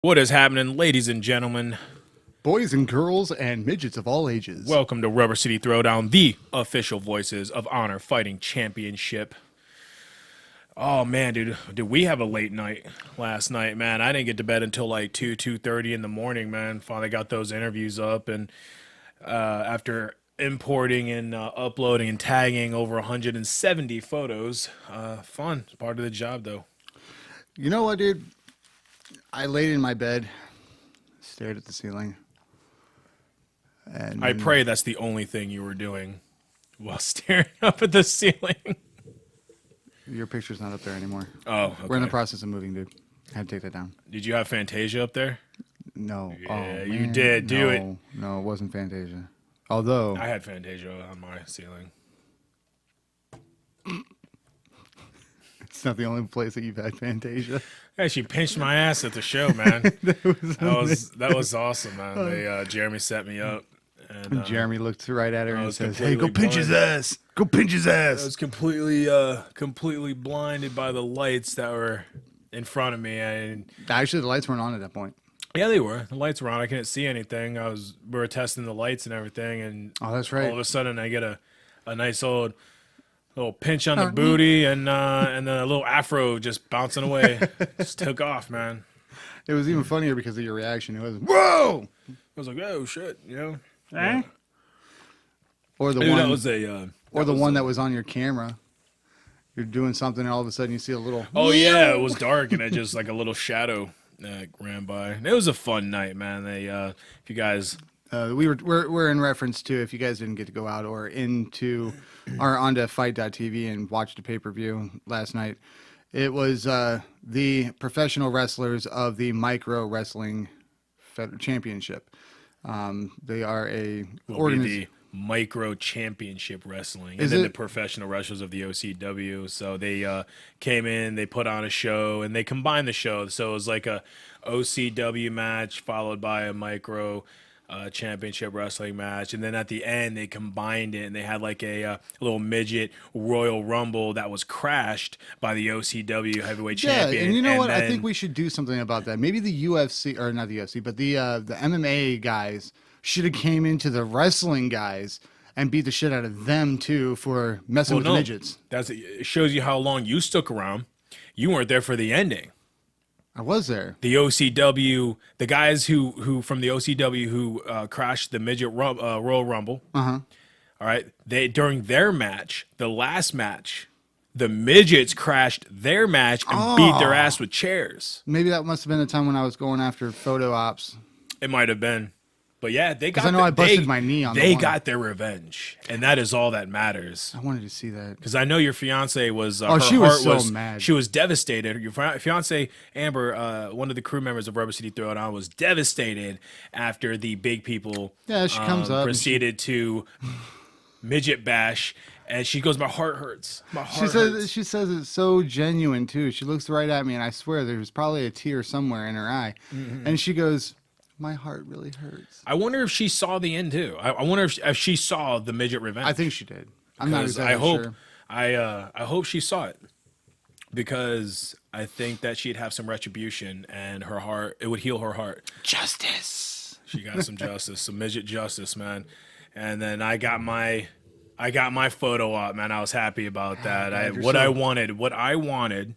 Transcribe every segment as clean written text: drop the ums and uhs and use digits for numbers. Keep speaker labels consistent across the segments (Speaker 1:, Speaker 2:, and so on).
Speaker 1: What is happening, ladies and gentlemen?
Speaker 2: Boys and girls and midgets of all ages.
Speaker 1: Welcome to Rubber City Throwdown, the official voices of Honor Fighting Championship. Oh man, did we have a late night last night, man? I didn't get to bed until like 2:30 in the morning, man. Finally got those interviews up, and after importing and uploading and tagging over 170 photos, fun. It's part of the job, though.
Speaker 2: You know what, dude? I laid in my bed, stared at the ceiling, and
Speaker 1: I pray that's the only thing you were doing while staring up at the ceiling.
Speaker 2: your picture's not up there anymore.
Speaker 1: Oh, okay.
Speaker 2: We're in the process of moving, dude. I had to take that down.
Speaker 1: Did you have Fantasia up there?
Speaker 2: No.
Speaker 1: Yeah,
Speaker 2: oh,
Speaker 1: you
Speaker 2: man.
Speaker 1: did. Do it.
Speaker 2: No, it wasn't Fantasia. Although
Speaker 1: I had Fantasia on my ceiling.
Speaker 2: it's not the only place that you've had Fantasia.
Speaker 1: Hey, she pinched my ass at the show, man. that was awesome, man. They Jeremy set me up, and
Speaker 2: Jeremy looked right at her and
Speaker 1: was
Speaker 2: says, "Hey, go
Speaker 1: completely
Speaker 2: pinch his
Speaker 1: blind.
Speaker 2: ass. Go pinch his
Speaker 1: I
Speaker 2: ass."
Speaker 1: was completely blinded by the lights that were in front of me. And
Speaker 2: Actually, the lights weren't on at that point.
Speaker 1: yeah, they were. The lights were on. I couldn't see anything. We were testing the lights and everything, and
Speaker 2: Oh, that's right.
Speaker 1: all of a sudden I get a nice old little pinch on the booty, and then a little afro just bouncing away. Just took off, man.
Speaker 2: It was even funnier because of your reaction. It was, "Whoa!"
Speaker 1: I was like, oh shit, you know.
Speaker 2: Eh? Or the
Speaker 1: Maybe
Speaker 2: one,
Speaker 1: that was a
Speaker 2: or the one that was on your camera. You're doing something, and all of a sudden you see a little.
Speaker 1: oh yeah, it was dark, and it just like a little shadow ran by. And it was a fun night, man. They if you guys
Speaker 2: We're in reference to, if you guys didn't get to go out or into or onto fight.tv and watch the pay-per-view last night, it was the professional wrestlers of the Micro Wrestling Championship. They are a
Speaker 1: will be the Micro Championship Wrestling, and then the professional wrestlers of the OCW. So they came in, they put on a show, and they combined the show. So it was like a OCW match followed by a Micro Championship Wrestling match, and then at the end they combined it, and they had like a little midget Royal Rumble that was crashed by the OCW Heavyweight Champion.
Speaker 2: And you know what?
Speaker 1: Then,
Speaker 2: I think we should do something about that. Maybe the UFC, or not the UFC, but the MMA guys should have came into the wrestling guys and beat the shit out of them too for messing with the midgets.
Speaker 1: It shows you how long you stuck around. You weren't there for the ending.
Speaker 2: I was there.
Speaker 1: The OCW, the guys who from the OCW who crashed the midget Royal Rumble.
Speaker 2: Uh-huh.
Speaker 1: All right, during their match, the last match, the midgets crashed their match and beat their ass with chairs.
Speaker 2: Maybe that must have been the time when I was going after photo ops.
Speaker 1: It might have been. But yeah, they got.
Speaker 2: I know I busted my knee on.
Speaker 1: They got their revenge, and that is all that matters.
Speaker 2: I wanted to see that
Speaker 1: because I know your fiance was.
Speaker 2: She was so mad.
Speaker 1: She was devastated. Your fiance Amber, one of the crew members of Rubber City Throwdown, was devastated after the big people.
Speaker 2: Yeah, she comes up.
Speaker 1: Proceeded to midget bash, and she goes, "My heart hurts. My heart hurts."
Speaker 2: She says it's so genuine too. She looks right at me, and I swear there's probably a tear somewhere in her eye, and she goes, "My heart really hurts."
Speaker 1: I wonder if she saw the end too. I wonder if she saw the midget revenge.
Speaker 2: I think she did. I'm not exactly sure.
Speaker 1: I hope she saw it, because I think that she'd have some retribution, and her heart, it would heal her heart.
Speaker 2: Justice.
Speaker 1: She got some justice, some midget justice, man. And then I got my photo op, man. I was happy about that. I wanted.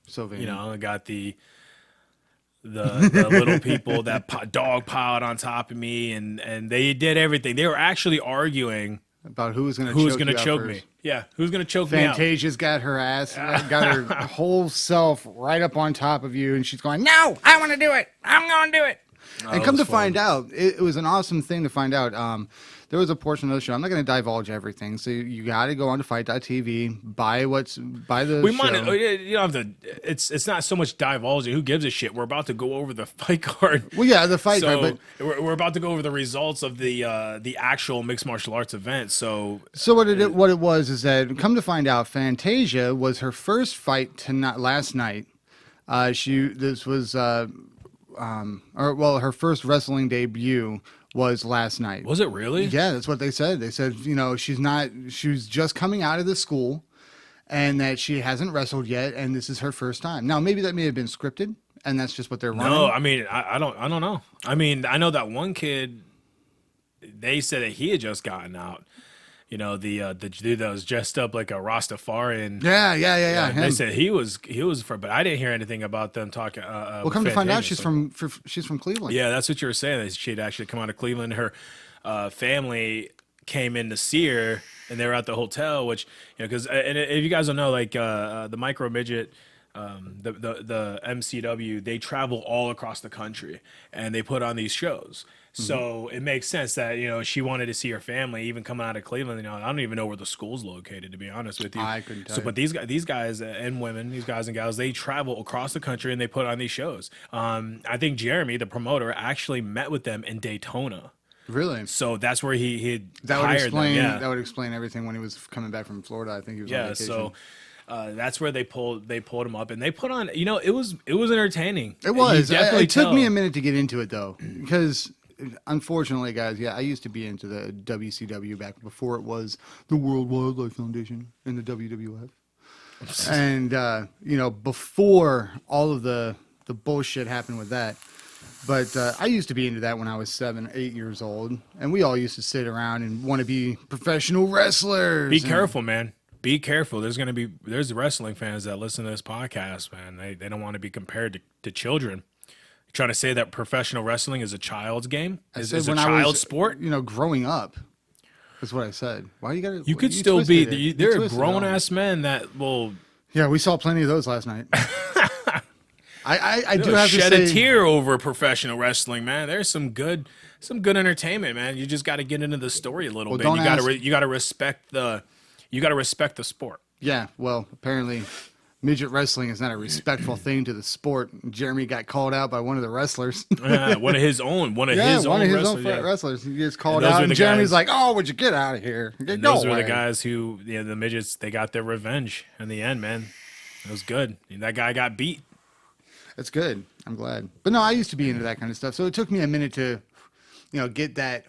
Speaker 2: So vain.
Speaker 1: You know, I got the little people that dog piled on top of me, and they did everything. They were actually arguing
Speaker 2: about who's going to
Speaker 1: choke me. Yeah, who's going to choke me out.
Speaker 2: Fantasia's got her ass, got her whole self right up on top of you, and she's going, "No, I want to do it. I'm going to do it." And come to find out, it was an awesome thing to find out. There was a portion of the show. I'm not going to divulge everything, so you got to go on to fight.tv, buy the
Speaker 1: we
Speaker 2: show.
Speaker 1: You don't have to. It's not so much divulging. Who gives a shit? We're about to go over the fight card.
Speaker 2: Well, yeah, the fight card.
Speaker 1: But we're about to go over the results of the actual mixed martial arts event. So
Speaker 2: what it was is that, come to find out, Fantasia was her first fight last night. Her first wrestling debut was last night.
Speaker 1: Was it really?
Speaker 2: Yeah, that's what they said. They said, she's just coming out of the school, and that she hasn't wrestled yet, and this is her first time. Now, maybe that may have been scripted, and that's just what they're running?
Speaker 1: No, I mean, I don't know. I mean, I know that one kid. They said that he had just gotten out. You know, the dude that was dressed up like a Rastafarian.
Speaker 2: Yeah.
Speaker 1: They said he was but I didn't hear anything about them talking.
Speaker 2: Well, come to find out, she's from Cleveland.
Speaker 1: Yeah, that's what you were saying. That she'd actually come out of Cleveland. Her family came in to see her, and they were at the hotel. Which, you know, because if you guys don't know, like the micro midget. The MCW, they travel all across the country and they put on these shows. So it makes sense that, you know, she wanted to see her family, even coming out of Cleveland. You know, I don't even know where the school's located, to be honest with you.
Speaker 2: I couldn't tell you.
Speaker 1: But these guys and women, these guys and gals, they travel across the country and they put on these shows. I think Jeremy, the promoter, actually met with them in Daytona.
Speaker 2: Really?
Speaker 1: So that's where he
Speaker 2: that would
Speaker 1: hired
Speaker 2: explain
Speaker 1: them. Yeah.
Speaker 2: That would explain everything when he was coming back from Florida. I think he was on vacation.
Speaker 1: So that's where they pulled him up, and they put on. You know, it was entertaining.
Speaker 2: It was. It took me a
Speaker 1: minute.
Speaker 2: minute to get into it though, because unfortunately, guys, I used to be into the WCW back before it was the World Wildlife Foundation and the WWF, and you know, before all of the bullshit happened with that. But I used to be into that when I was 7, 8 years old, and we all used to sit around and want to be professional wrestlers.
Speaker 1: Be careful, man. Be careful. There's wrestling fans that listen to this podcast, man. They don't want to be compared to children. You're trying to say that professional wrestling is a child's game? Is a child's sport?
Speaker 2: You know, growing up. That's what I said. Why you got to?
Speaker 1: You could still be. There are grown ass men that will.
Speaker 2: Yeah, we saw plenty of those last night. I do have to
Speaker 1: shed
Speaker 2: say,
Speaker 1: a tear over professional wrestling, man. There's some good entertainment, man. You just got to get into the story a little bit. You got to respect the. You got to respect the sport.
Speaker 2: Yeah, well, apparently, midget wrestling is not a respectful thing to the sport. Jeremy got called out by one of the wrestlers.
Speaker 1: One of his own
Speaker 2: wrestlers. He gets called out, and Jeremy's like, "Oh, would you get out of here?"
Speaker 1: Those were the guys who, you know, the midgets. They got their revenge in the end, man. It was good. That guy got beat.
Speaker 2: That's good. I'm glad. But no, I used to be into that kind of stuff, so it took me a minute to, you know, get that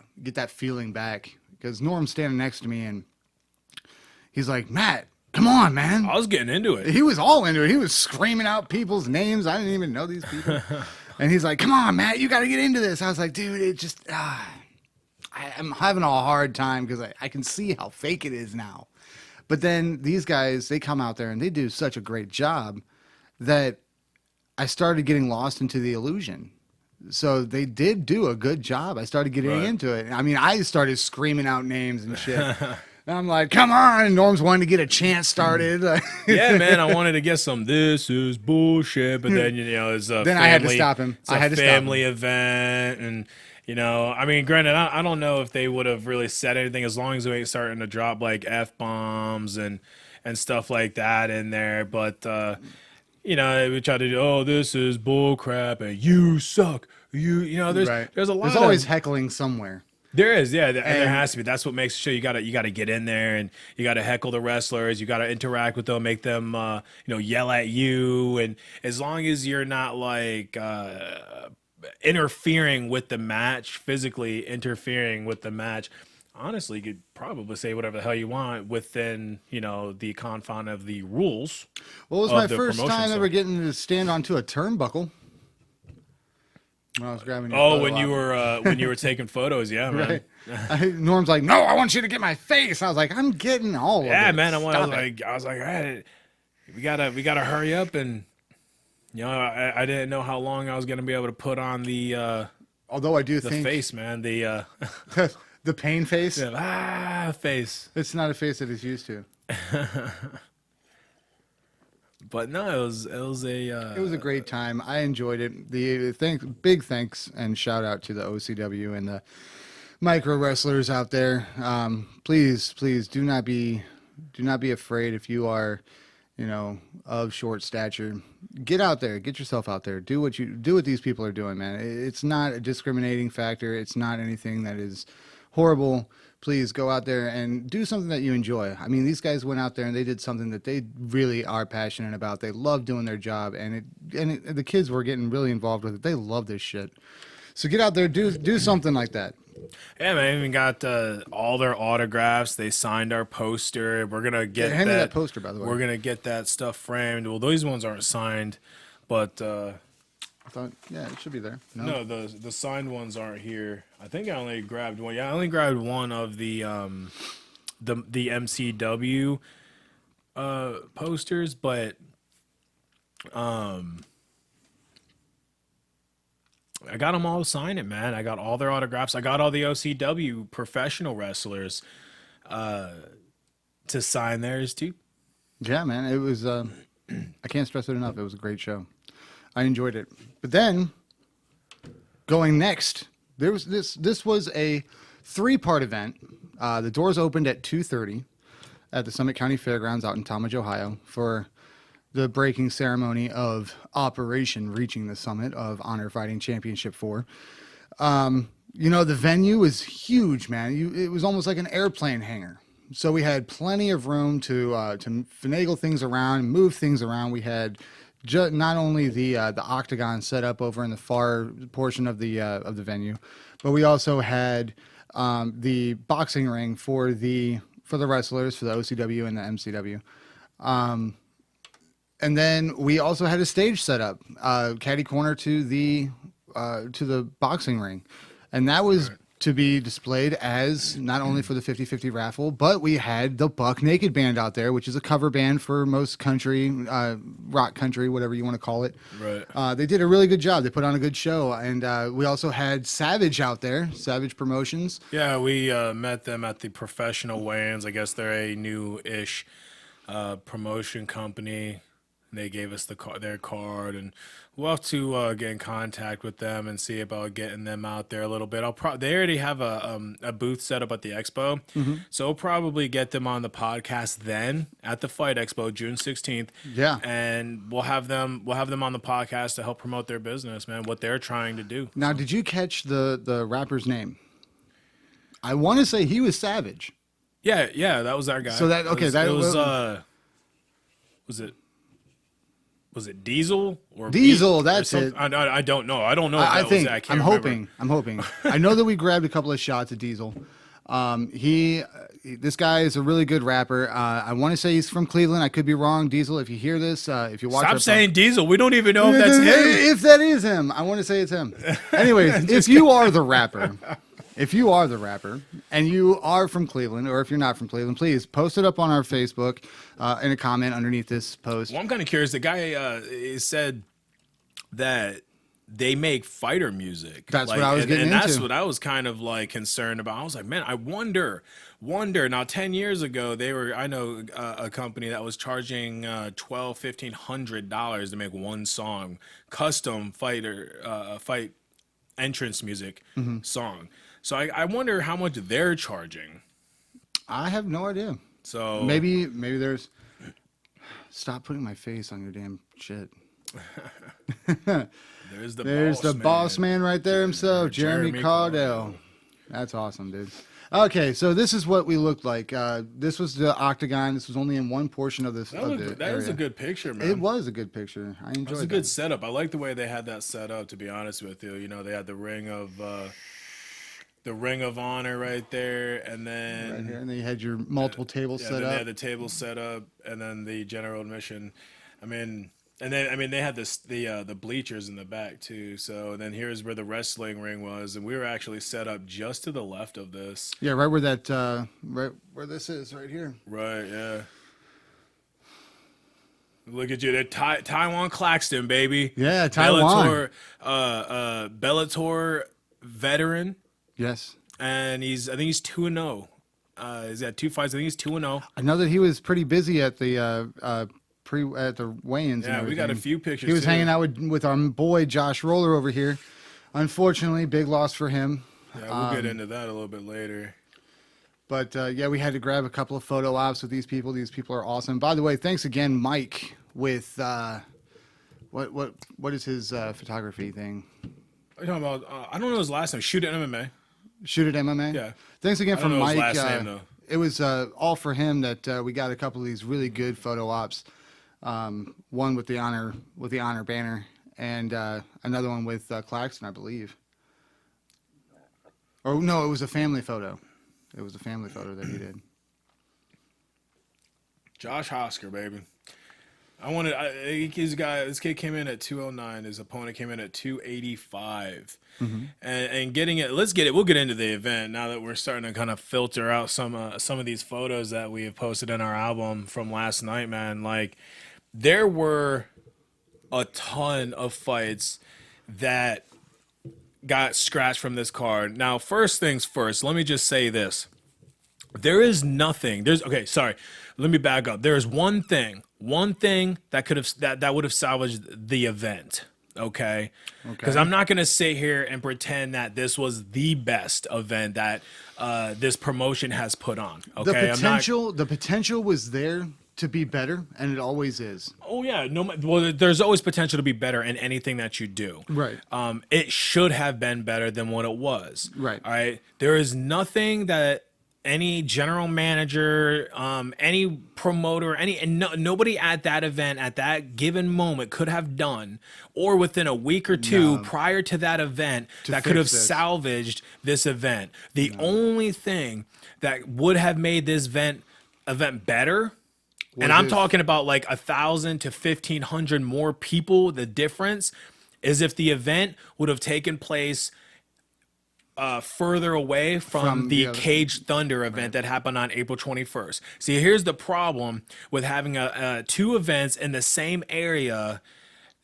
Speaker 2: feeling back, because Norm's standing next to me and he's like, "Matt, come on, man."
Speaker 1: I was getting into it.
Speaker 2: He was all into it. He was screaming out people's names. I didn't even know these people. And he's like, "Come on, Matt, you got to get into this." I was like, "Dude, it just, I'm having a hard time because I can see how fake it is now." But then these guys, they come out there and they do such a great job that I started getting lost into the illusion. So they did do a good job. I started getting into it. I mean, I started screaming out names and shit. And I'm like, "Come on." Norm's wanting to get a chant started.
Speaker 1: Yeah, man, I wanted to get some "this is bullshit," but then, you know, it's a
Speaker 2: then
Speaker 1: family,
Speaker 2: I had to stop him.
Speaker 1: It's a family event, and, you know, I mean, granted, I don't know if they would have really said anything as long as we ain't starting to drop like F-bombs and stuff like that in there, but you know, we try to do, "Oh, this is bull crap," and "you suck." You know, there's a lot.
Speaker 2: There's always heckling somewhere.
Speaker 1: There is, yeah, and there has to be. That's what makes sure you gotta get in there, and you gotta heckle the wrestlers. You gotta interact with them, make them, you know, yell at you, and as long as you're not like interfering with the match, physically interfering with the match. Honestly, you could probably say whatever the hell you want within, you know, the confine of the rules.
Speaker 2: What was my first time ever getting to stand onto a turnbuckle? When I was grabbing your
Speaker 1: when you were taking photos, yeah, man.
Speaker 2: Right. Norm's like, "No, I want you to get my face." I was like, "I'm getting all of it."
Speaker 1: Yeah, man. I was like, "Hey, we gotta hurry up," and, you know, I didn't know how long I was gonna be able to put on the.
Speaker 2: Although I do
Speaker 1: the
Speaker 2: think
Speaker 1: face, man, the
Speaker 2: the pain face.
Speaker 1: Yeah, face.
Speaker 2: It's not a face that he's used to.
Speaker 1: But no, it was
Speaker 2: a great time. I enjoyed it. Big thanks and shout out to the OCW and the micro wrestlers out there. Please do not be afraid if you are, you know, of short stature. Get out there, get yourself out there. Do what these people are doing, man. It's not a discriminating factor. It's not anything that is horrible. Please go out there and do something that you enjoy. I mean, these guys went out there and they did something that they really are passionate about. They love doing their job, and the kids were getting really involved with it. They love this shit. So get out there, do something like that.
Speaker 1: Yeah, man. We got all their autographs. They signed our poster. We're gonna get
Speaker 2: hand me that poster, by the way.
Speaker 1: We're gonna get that stuff framed. Well, those ones aren't signed, but
Speaker 2: I thought, yeah, it should be there.
Speaker 1: No, the signed ones aren't here. I think I only grabbed one. Yeah, I only grabbed one of the MCW posters, but I got them all to sign it, man. I got all their autographs. I got all the OCW professional wrestlers to sign theirs too.
Speaker 2: Yeah, man. It was, I can't stress it enough. It was a great show. I enjoyed it. But then, going next, there was this was a 3-part event. The doors opened at 2:30 at the Summit County Fairgrounds out in Talmadge, Ohio, for the breaking ceremony of Operation Reaching the Summit of Honor Fighting Championship 4. You know, the venue was huge, man. It was almost like an airplane hangar. So we had plenty of room to finagle things around, move things around. We had not only the octagon set up over in the far portion of the venue, but we also had the boxing ring for the wrestlers, for the OCW and the MCW. And then we also had a stage set up, caddy corner to the boxing ring. And that was to be displayed as not only for the 50-50 raffle, but we had the Buck Naked Band out there, which is a cover band for most country, rock country, whatever you want to call it.
Speaker 1: Right.
Speaker 2: They did a really good job. They put on a good show. And we also had Savage out there, Savage Promotions.
Speaker 1: Yeah, we met them at the professional weigh-ins. I guess they're a new-ish promotion company. They gave us their card, and we'll have to get in contact with them and see about getting them out there a little bit. They already have a booth set up at the expo, so we'll probably get them on the podcast then at the Fight Expo, June 16th.
Speaker 2: Yeah,
Speaker 1: and we'll have them on the podcast to help promote their business, man. What they're trying to do.
Speaker 2: Now, did you catch the rapper's name? I want to say he was Savage.
Speaker 1: Yeah, that was our guy.
Speaker 2: So that
Speaker 1: was it Diesel or
Speaker 2: Diesel? That's it.
Speaker 1: I don't know. I don't know.
Speaker 2: I think. I'm hoping. I know that we grabbed a couple of shots of Diesel. This guy is a really good rapper. I want to say he's from Cleveland. I could be wrong. Diesel, if you hear this, if you watch,
Speaker 1: stop saying Diesel. We don't even know if that's him.
Speaker 2: If that is him, I want to say it's him. Anyways, if you are the rapper. If you are the rapper and you are from Cleveland, or if you're not from Cleveland, please post it up on our Facebook in a comment underneath this post.
Speaker 1: Well, I'm kind of curious. The guy said that they make fighter music.
Speaker 2: That's what I was getting into.
Speaker 1: And that's what I was kind of like concerned about. I was like, man, I wonder. Now, 10 years ago, I know a company that was charging $1,200-$1,500 to make one song, custom fight entrance music song. So I wonder how much they're charging.
Speaker 2: I have no idea.
Speaker 1: So
Speaker 2: maybe there's. Stop putting my face on your damn shit.
Speaker 1: There's
Speaker 2: the boss man right there himself, Jeremy Cardell. That's awesome, dude. Okay, so this is what we looked like. This was the octagon. This was only in one portion of this. That
Speaker 1: was a good picture, man.
Speaker 2: It was a good picture. I enjoyed it. It was
Speaker 1: a good setup. I like the way they had that set up, to be honest with you. You know, they had the Ring of Honor right there, and then
Speaker 2: right here, and then you had your multiple tables set up.
Speaker 1: They had the tables set up, and then the general admission. They had the bleachers in the back too. So then here's where the wrestling ring was, and we were actually set up just to the left of this.
Speaker 2: Yeah, right where that right where this is, right here.
Speaker 1: Right. Yeah. Look at you, they're Taiwan Claxton, baby.
Speaker 2: Yeah, Taiwan.
Speaker 1: Bellator veteran.
Speaker 2: Yes.
Speaker 1: And I think he's 2-0. He's got 2 fights. I think he's 2-0.
Speaker 2: I know that he was pretty busy at the weigh-ins.
Speaker 1: Yeah, we got a few pictures.
Speaker 2: He was hanging out with our boy Josh Roller over here. Unfortunately, big loss for him.
Speaker 1: Yeah, we'll get into that a little bit later.
Speaker 2: But yeah, we had to grab a couple of photo ops with these people. These people are awesome. By the way, thanks again, Mike. With what is his photography thing?
Speaker 1: What are you talking about? I don't know his last name. Shoot at MMA.
Speaker 2: Shoot at MMA.
Speaker 1: Yeah.
Speaker 2: Thanks again from Mike.
Speaker 1: His last name, though.
Speaker 2: It was all for him that we got a couple of these really good photo ops. One with the honor banner, and another one with Claxton, I believe. Or no, it was a family photo. It was a family photo that he did.
Speaker 1: Josh Hosker, baby. This kid came in at 209. His opponent came in at 285. And getting it, we'll get into the event now that we're starting to kind of filter out some of these photos that we have posted in our album from last night, man. Like, there were a ton of fights that got scratched from this card. Now, first things first, let me just say this. There is nothing. Okay, sorry. Let me back up. There is one thing that would have salvaged the event. Okay. Because I'm not gonna sit here and pretend that this was the best event that this promotion has put on. Okay.
Speaker 2: The potential was there to be better, and it always is.
Speaker 1: Oh yeah. Well, there's always potential to be better in anything that you do.
Speaker 2: Right.
Speaker 1: It should have been better than what it was.
Speaker 2: Right.
Speaker 1: All right. There is nothing that any general manager, any promoter, nobody at that event at that given moment could have done, or within a week or two prior to that event, that could have salvaged this event. The only thing that would have made this event better, and I'm talking about like 1,000 to 1,500 more people, the difference is if the event would have taken place further away from the Cage Thunder event that happened on April 21st. See, here's the problem with having two events in the same area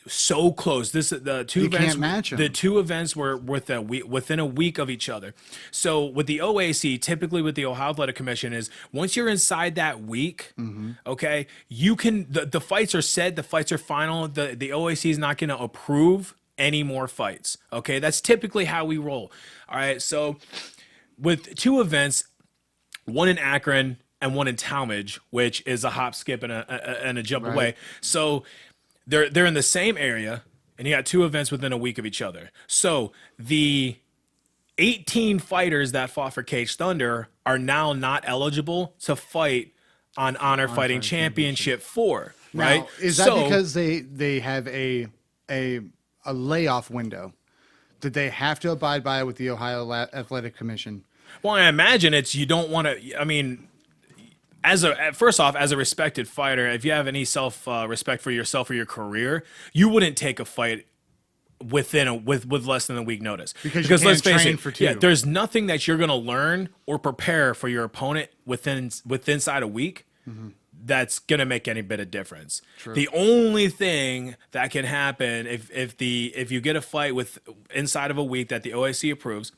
Speaker 1: so close. The two events were within a week of each other. So with the OAC, typically with the Ohio Athletic Commission, is once you're inside that week, okay, you can the fights are set, the fights are final. The OAC is not going to approve any more fights. Okay, that's typically how we roll. All right, so with two events, one in Akron and one in Talmadge, which is a hop, skip, and a jump away. So they're in the same area, and you got two events within a week of each other. So the 18 fighters that fought for Cage Thunder are now not eligible to fight on Honor Fighting Championship 4. Right?
Speaker 2: Now, is that because they have a layoff window that they have to abide by with the Ohio Athletic Commission?
Speaker 1: Well, I imagine you don't want to. I mean, first off, as a respected fighter, if you have any respect for yourself or your career, you wouldn't take a fight with less than a week notice.
Speaker 2: Because let's face it,
Speaker 1: for two. There's nothing that you're going to learn or prepare for your opponent inside a week. That's gonna make any bit of difference. True. The only thing that can happen if you get a fight inside of a week that the OAC approves,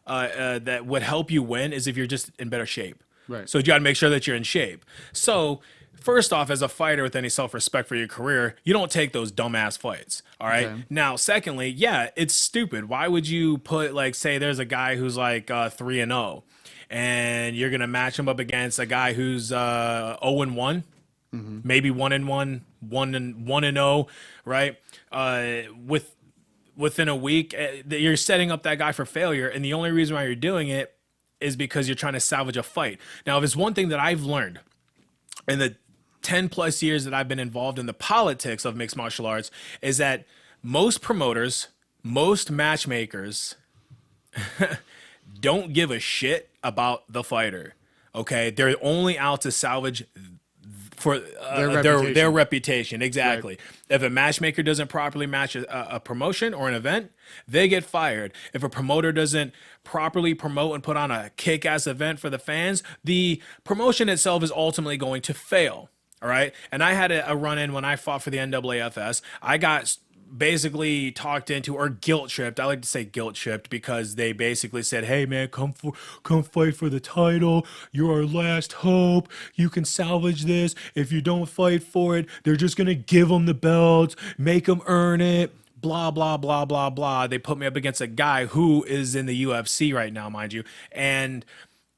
Speaker 1: that would help you win is if you're just in better shape.
Speaker 2: Right.
Speaker 1: So you got to make sure that you're in shape. So first off, as a fighter with any self-respect for your career, you don't take those dumbass fights. All right. Okay. Now, secondly, yeah, it's stupid. Why would you put say there's a guy who's 3-0. And you're gonna match him up against a guy who's 0-1, maybe 1-1, 1-0, right? Within a week, you're setting up that guy for failure, and the only reason why you're doing it is because you're trying to salvage a fight. Now, if it's one thing that I've learned in the 10 plus years that I've been involved in the politics of mixed martial arts, is that most promoters, most matchmakers don't give a shit about the fighter. Okay, they're only out to salvage for their reputation. Exactly. Right. If a matchmaker doesn't properly match a promotion or an event, they get fired. If a promoter doesn't properly promote and put on a kick-ass event for the fans, the promotion itself is ultimately going to fail. All right. And I had a run-in when I fought for the NAAFS. I got basically talked into, or guilt tripped. I like to say guilt tripped, because they basically said, "Hey man, come fight for the title. You're our last hope. You can salvage this. If you don't fight for it, they're just gonna give them the belts, make them earn it." Blah blah blah blah blah. They put me up against a guy who is in the UFC right now, mind you, and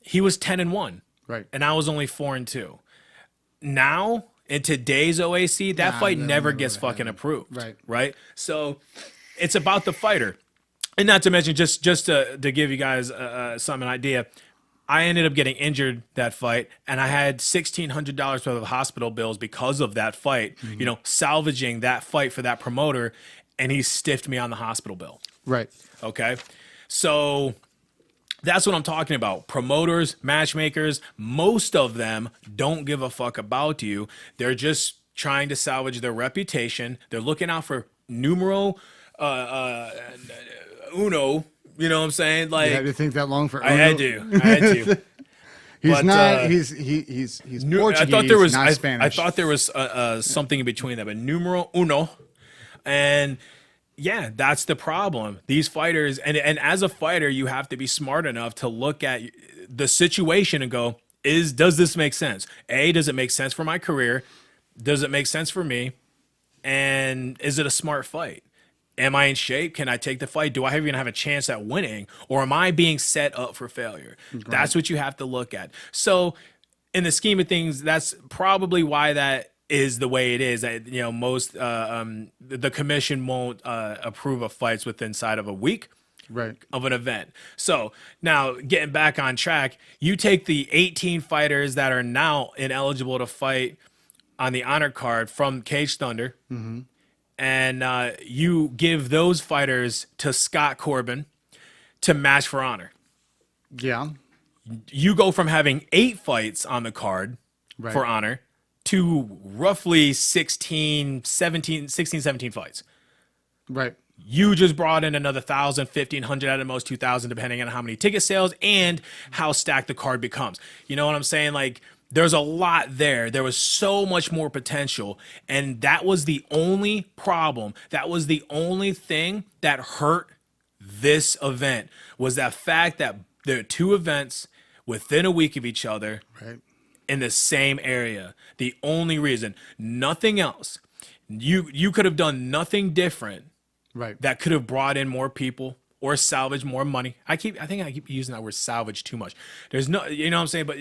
Speaker 1: he was 10-1,
Speaker 2: right?
Speaker 1: And I was only 4-2. Now, in today's OAC, that fight never gets fucking approved. Right. So it's about the fighter. And not to mention, just to give you guys an idea, I ended up getting injured that fight, and I had $1,600 worth of hospital bills because of that fight, salvaging that fight for that promoter, and he stiffed me on the hospital bill.
Speaker 2: Right.
Speaker 1: Okay. So that's what I'm talking about. Promoters, matchmakers, most of them don't give a fuck about you. They're just trying to salvage their reputation. They're looking out for numero uno. You know what I'm saying? Like,
Speaker 2: You had to think that long for.
Speaker 1: I had to.
Speaker 2: He's
Speaker 1: But,
Speaker 2: not. He's Portuguese.
Speaker 1: I thought there was
Speaker 2: not Spanish.
Speaker 1: I thought there was something in between that, but numero uno, and yeah, that's the problem. These fighters, and as a fighter, you have to be smart enough to look at the situation and go, does this make sense? Does it make sense for my career? Does it make sense for me? And is it a smart fight? Am I in shape? Can I take the fight? Do I even have a chance at winning? Or am I being set up for failure? Right. That's what you have to look at. So in the scheme of things, that's probably why that is the way it is. That, most the commission won't approve of fights within inside of a week of an event. So now getting back on track, you take the 18 fighters that are now ineligible to fight on the honor card from Cage Thunder. Mm-hmm. And you give those fighters to Scott Corbin to match for honor.
Speaker 2: Yeah.
Speaker 1: You go from having 8 fights on the card for honor to roughly 17 fights.
Speaker 2: Right.
Speaker 1: You just brought in another 1,000, 1,500, at the most 2,000, depending on how many ticket sales and how stacked the card becomes. You know what I'm saying? Like, there's a lot there. There was so much more potential. And that was the only problem. That was the only thing that hurt this event, was that fact that there are 2 events within a week of each other in the same area. The only reason, nothing else. You could have done nothing different that could have brought in more people or salvaged more money. I think I keep using that word salvage too much. There's no, you know what I'm saying? But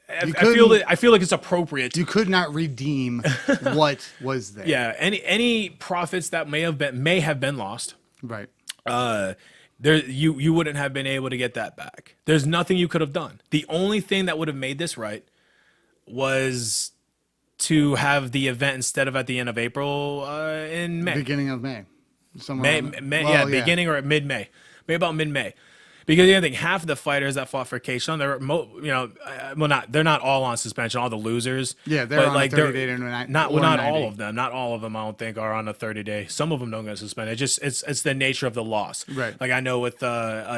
Speaker 1: I feel like it's appropriate.
Speaker 2: You could not redeem what was there.
Speaker 1: Yeah, any profits that may have been lost.
Speaker 2: Right.
Speaker 1: You wouldn't have been able to get that back. There's nothing you could have done. The only thing that would have made this right was to have the event instead of at the end of April in May.
Speaker 2: Beginning of May.
Speaker 1: Beginning or mid-May. Maybe about mid-May. Because the other thing, half of the fighters that fought for Cage Thunder, they're not all on suspension. All the losers,
Speaker 2: they're on a 30-day.
Speaker 1: Not all of them. Not all of them, I don't think, are on a 30-day. Some of them don't get suspended. It's the nature of the loss.
Speaker 2: Right.
Speaker 1: Like I know with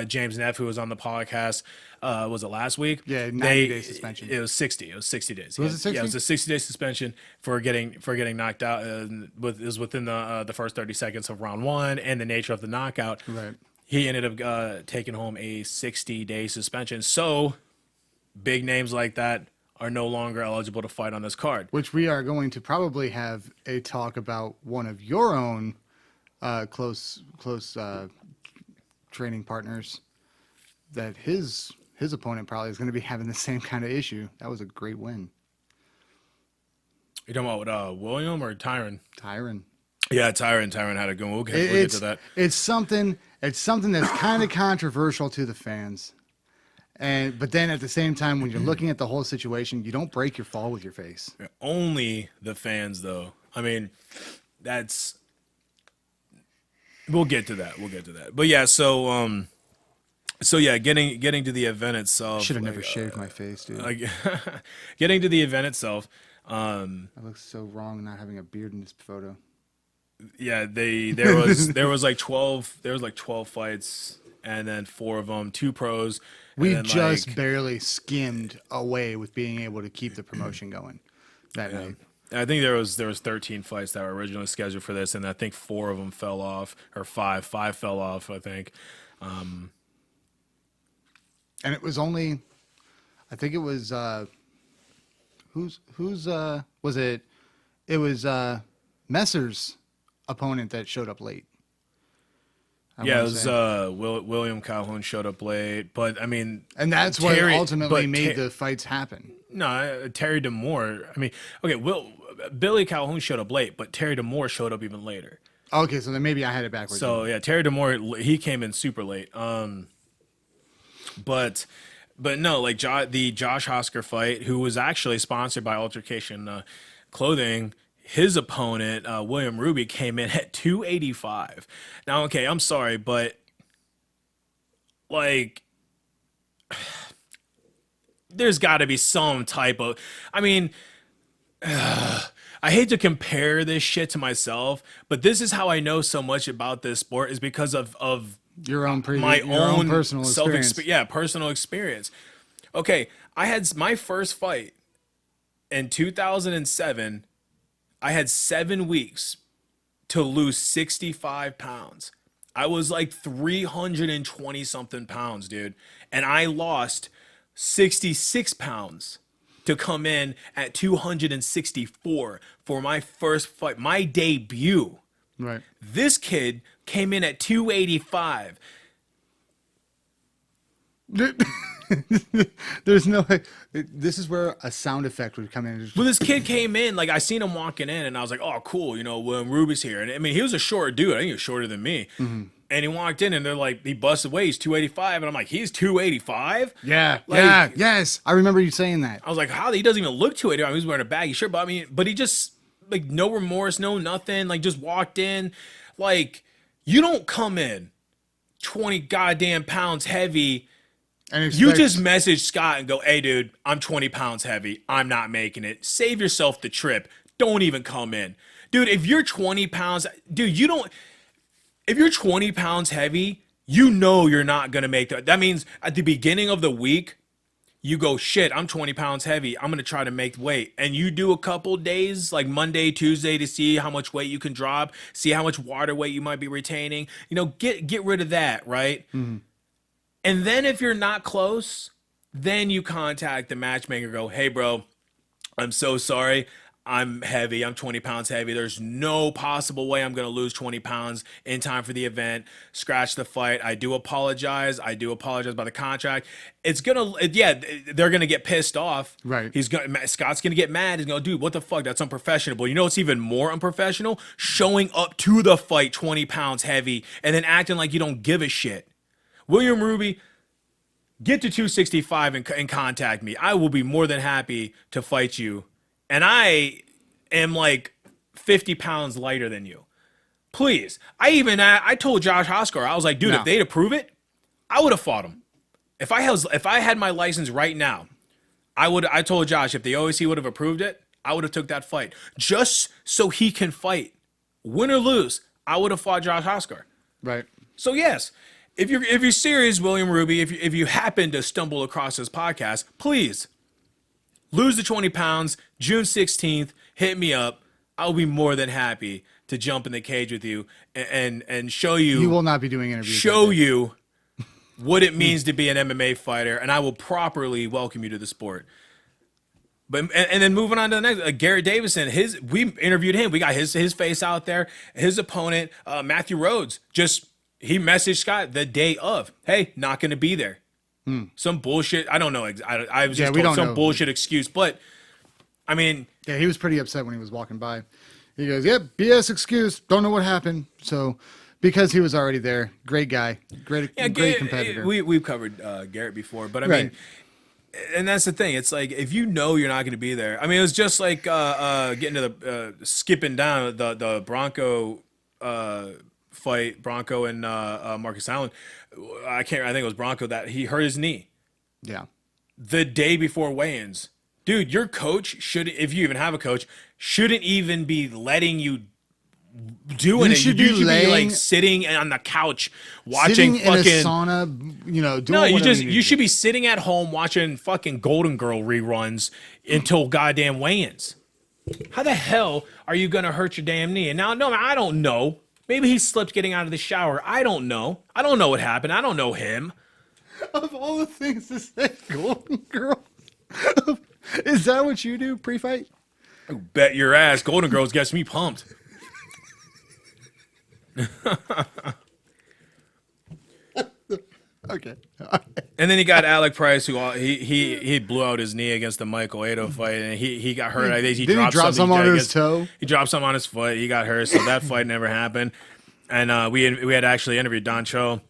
Speaker 1: James Neff, who was on the podcast, was it last week?
Speaker 2: Yeah, 90-day suspension.
Speaker 1: It was 60. It was 60 days.
Speaker 2: Was it 60?
Speaker 1: Yeah, it was a 60-day suspension for getting knocked out. It was within the first 30 seconds of round 1, and the nature of the knockout.
Speaker 2: Right.
Speaker 1: He ended up taking home a 60-day suspension. So big names like that are no longer eligible to fight on this card.
Speaker 2: Which we are going to probably have a talk about one of your own close training partners, that his opponent probably is going to be having the same kind of issue. That was a great win.
Speaker 1: You talking about William or Tyron?
Speaker 2: Tyron.
Speaker 1: Yeah, Tyron had it going. We'll get to that.
Speaker 2: It's something that's kind of controversial to the fans. But then at the same time, when you're looking at the whole situation, you don't break your fall with your face.
Speaker 1: Only the fans, though. I mean, we'll get to that. But yeah, so yeah, getting to the event itself.
Speaker 2: Should have never shaved my face, dude.
Speaker 1: Getting to the event itself.
Speaker 2: I look so wrong not having a beard in this photo.
Speaker 1: Yeah, there was like 12 fights, and then 4 of them 2 pros.
Speaker 2: We just barely skimmed away with being able to keep the promotion going that night.
Speaker 1: I think there was 13 fights that were originally scheduled for this, and I think 4 of them fell off, or 5 fell off, I think.
Speaker 2: And it was only, I think it was who's was it? It was Messer's opponent that showed up late.
Speaker 1: It was William Calhoun showed up late, but I mean,
Speaker 2: and that's what ultimately made the fights happen.
Speaker 1: No, Terry Demore. I mean, okay, Billy Calhoun showed up late, but Terry Demore showed up even later.
Speaker 2: Okay, so then maybe I had it backwards.
Speaker 1: So yeah, Terry Demore, he came in super late. But no, like the Josh Hosker fight, who was actually sponsored by Altercation Clothing. His opponent, William Ruby, came in at 285. Now, okay, I'm sorry, but like, there's got to be some type of. I mean, I I hate to compare this shit to myself, but this is how I know so much about this sport is because of
Speaker 2: Your own
Speaker 1: my own
Speaker 2: personal experience.
Speaker 1: personal experience. Okay, I had my first fight in 2007. I had 7 weeks to lose 65 pounds. I was like 320 something pounds, dude. And I lost 66 pounds to come in at 264 for my first fight, my debut.
Speaker 2: Right.
Speaker 1: This kid came in at 285.
Speaker 2: There's no way. This is where a sound effect would come in.
Speaker 1: Well, this kid came in, like I seen him walking in, and I was like, "Oh, cool, William Ruby's here." And I mean, he was a short dude. I think he was shorter than me. Mm-hmm. And he walked in, and they're like, he busted away. He's 285, and I'm like, he's 285.
Speaker 2: Yeah, yes. I remember you saying that.
Speaker 1: I was like, how? He doesn't even look 285. He was wearing a baggy shirt, but he just like no remorse, no nothing. Like just walked in, like you don't come in 20 goddamn pounds heavy. And you just message Scott and go, hey, dude, I'm 20 pounds heavy. I'm not making it. Save yourself the trip. Don't even come in. Dude, if you're 20 pounds, dude, if you're 20 pounds heavy, you're not going to make that. That means at the beginning of the week, you go, shit, I'm 20 pounds heavy. I'm going to try to make weight. And you do a couple days, like Monday, Tuesday, to see how much weight you can drop, see how much water weight you might be retaining. Get rid of that, right? Mm-hmm. And then if you're not close, then you contact the matchmaker, go, hey, bro, I'm so sorry. I'm heavy. I'm 20 pounds heavy. There's no possible way I'm going to lose 20 pounds in time for the event. Scratch the fight. I do apologize. About the contract. They're going to get pissed off.
Speaker 2: Right.
Speaker 1: Scott's going to get mad. He's going, dude, what the fuck? That's unprofessional. But you know what's even more unprofessional? Showing up to the fight 20 pounds heavy and then acting like you don't give a shit. William Ruby, get to 265 and contact me. I will be more than happy to fight you. And I am like 50 pounds lighter than you. Please. I told Josh Hoskar, I was like, dude, if they'd approve it, I would have fought him. If I had my license right now, I told Josh, if the OAC would have approved it, I would have took that fight. Just so he can fight. Win or lose, I would have fought Josh Hoskar.
Speaker 2: Right.
Speaker 1: So yes. If you're serious, William Ruby, if you happen to stumble across this podcast, please lose the 20 pounds, June 16th, hit me up. I'll be more than happy to jump in the cage with you and show you.
Speaker 2: You will not be doing interviews.
Speaker 1: Show you what it means to be an MMA fighter, and I will properly welcome you to the sport. But and then moving on to the next, Garrett Davison, we interviewed him. We got his face out there. His opponent, Matthew Rhodes, he messaged Scott the day of, hey, not going to be there. Some bullshit. I don't know. I was just told some bullshit excuse. But, I mean.
Speaker 2: Yeah, he was pretty upset when he was walking by. He goes, yep, BS excuse. Don't know what happened. So, because he was already there. Great guy. Great competitor.
Speaker 1: We've covered Garrett before. But, I mean, and that's the thing. It's like, if you know you're not going to be there. I mean, it was just like getting to the skipping down the Bronco fight, Bronco and Marcus Allen. I think it was Bronco that he hurt his knee.
Speaker 2: Yeah.
Speaker 1: The day before weigh-ins. Dude, your coach should, if you even have a coach, shouldn't even be letting you do it. You should be like sitting on the couch watching
Speaker 2: in a sauna, doing
Speaker 1: you should be sitting at home watching fucking Golden Girl reruns until goddamn weigh-ins. How the hell are you gonna hurt your damn knee? And now, no, I don't know. Maybe he slipped getting out of the shower. I don't know. I don't know what happened. I don't know him.
Speaker 2: Of all the things to say, Golden Girl. Is that what you do pre-fight?
Speaker 1: You bet your ass. Golden Girls gets me pumped.
Speaker 2: Okay.
Speaker 1: And then you got Alec Price, who he blew out his knee against the Michael Ado fight, and he got hurt. I think he dropped
Speaker 2: something on his toe.
Speaker 1: He dropped something on his foot. He got hurt, so that fight never happened. And we had actually interviewed Don Cho.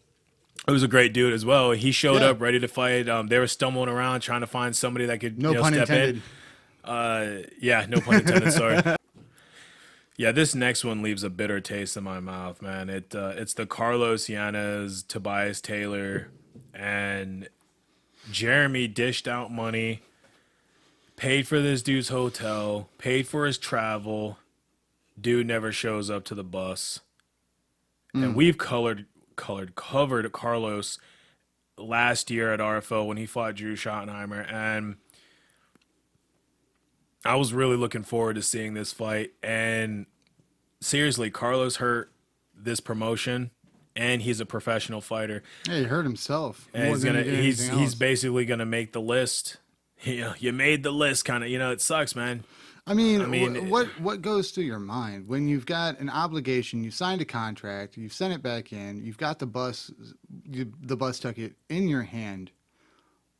Speaker 1: It was a great dude as well. He showed up ready to fight. They were stumbling around trying to find somebody that could step in. No pun intended. Sorry. Yeah, this next one leaves a bitter taste in my mouth, man. It's the Carlos Yanez, Tobias Taylor, and Jeremy dished out money paid for this dude's hotel, paid for his travel. Dude never shows up to the bus. And we've covered Carlos last year at RFO when he fought Drew Schottenheimer, and I was really looking forward to seeing this fight. And seriously, Carlos hurt this promotion, and he's a professional fighter.
Speaker 2: Yeah, he hurt himself.
Speaker 1: And he's basically gonna make the list. You made the list, kind of. It sucks, man.
Speaker 2: I mean, what goes through your mind when you've got an obligation? You signed a contract, you've sent it back in, you've got the bus ticket in your hand.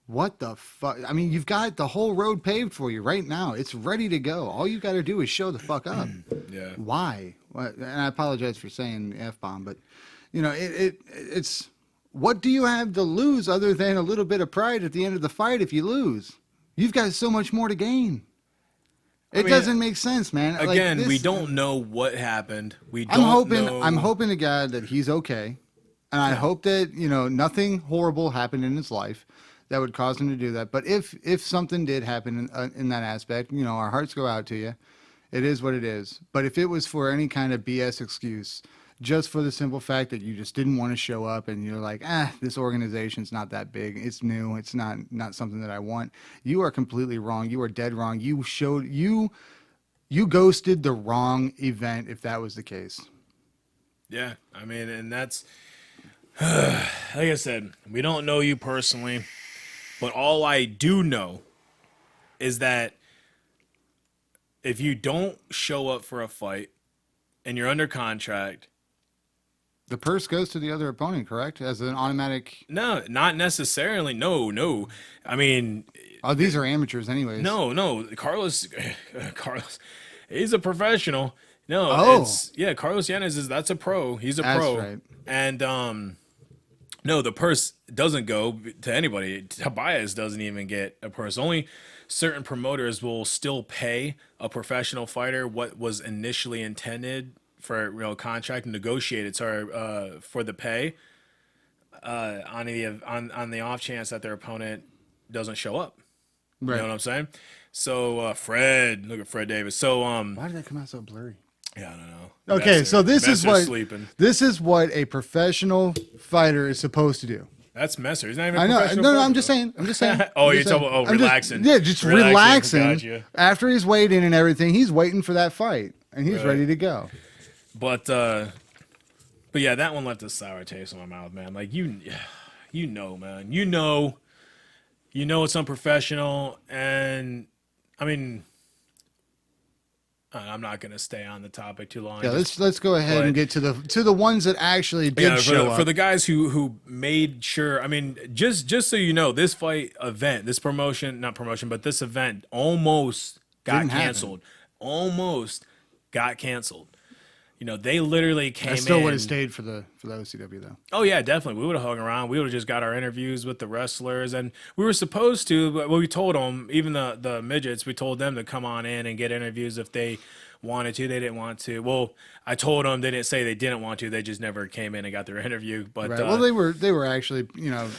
Speaker 2: What the fuck? I mean, you've got the whole road paved for you right now. It's ready to go. All you got to do is show the fuck up.
Speaker 1: Yeah.
Speaker 2: Why? And I apologize for saying the F-bomb, but it's what do you have to lose other than a little bit of pride at the end of the fight if you lose? You've got so much more to gain. It doesn't make sense, man.
Speaker 1: Again, we don't know what happened. I'm
Speaker 2: hoping to God that he's okay, and I hope that nothing horrible happened in his life that would cause him to do that. But if something did happen in that aspect, our hearts go out to you. It is what it is. But if it was for any kind of BS excuse, just for the simple fact that you just didn't want to show up and you're like, this organization's not that big. It's new. It's not something that I want. You are completely wrong. You are dead wrong. You ghosted the wrong event if that was the case.
Speaker 1: Yeah. I mean, and that's, like I said, we don't know you personally, but all I do know is that if you don't show up for a fight and you're under contract,
Speaker 2: the purse goes to the other opponent, correct? As an automatic...
Speaker 1: No, not necessarily. No. I mean...
Speaker 2: Oh, these are amateurs anyways.
Speaker 1: No. Carlos, he's a professional. No, Carlos Yanez that's a pro. He's a pro.
Speaker 2: That's right.
Speaker 1: And, no, the purse doesn't go to anybody. Tobias doesn't even get a purse. Only certain promoters will still pay a professional fighter what was initially intended for contract and negotiated for the pay on the off chance that their opponent doesn't show up.
Speaker 2: Right.
Speaker 1: You know what I'm saying? So look at Fred Davis. So
Speaker 2: why did that come out so blurry?
Speaker 1: Yeah, I don't know.
Speaker 2: Okay, so this is what a professional fighter is supposed to do.
Speaker 1: That's Messer. He's not even.
Speaker 2: I know.
Speaker 1: Professional
Speaker 2: No,
Speaker 1: fighter.
Speaker 2: I'm just saying.
Speaker 1: You're talking about relaxing.
Speaker 2: Just relaxing.
Speaker 1: Gotcha.
Speaker 2: After he's waiting and everything, he's waiting for that fight, and he's ready to go.
Speaker 1: But yeah, that one left a sour taste in my mouth, man. Like man, it's unprofessional, and I mean, I'm not gonna stay on the topic too long.
Speaker 2: Yeah, let's go ahead and get to the ones that actually did show up.
Speaker 1: For the guys who made sure. I mean, just so you know, this fight event, this not promotion, but this event almost got canceled. Almost got canceled. They literally came in. I
Speaker 2: still would have stayed for the OCW, though.
Speaker 1: Oh, yeah, definitely. We would have hung around. We would have just got our interviews with the wrestlers. And we were supposed to, but we told them, even the midgets, we told them to come on in and get interviews if they wanted to. They didn't want to. Well, I told them they didn't say they didn't want to. They just never came in and got their interview. But
Speaker 2: right. Well, they were actually,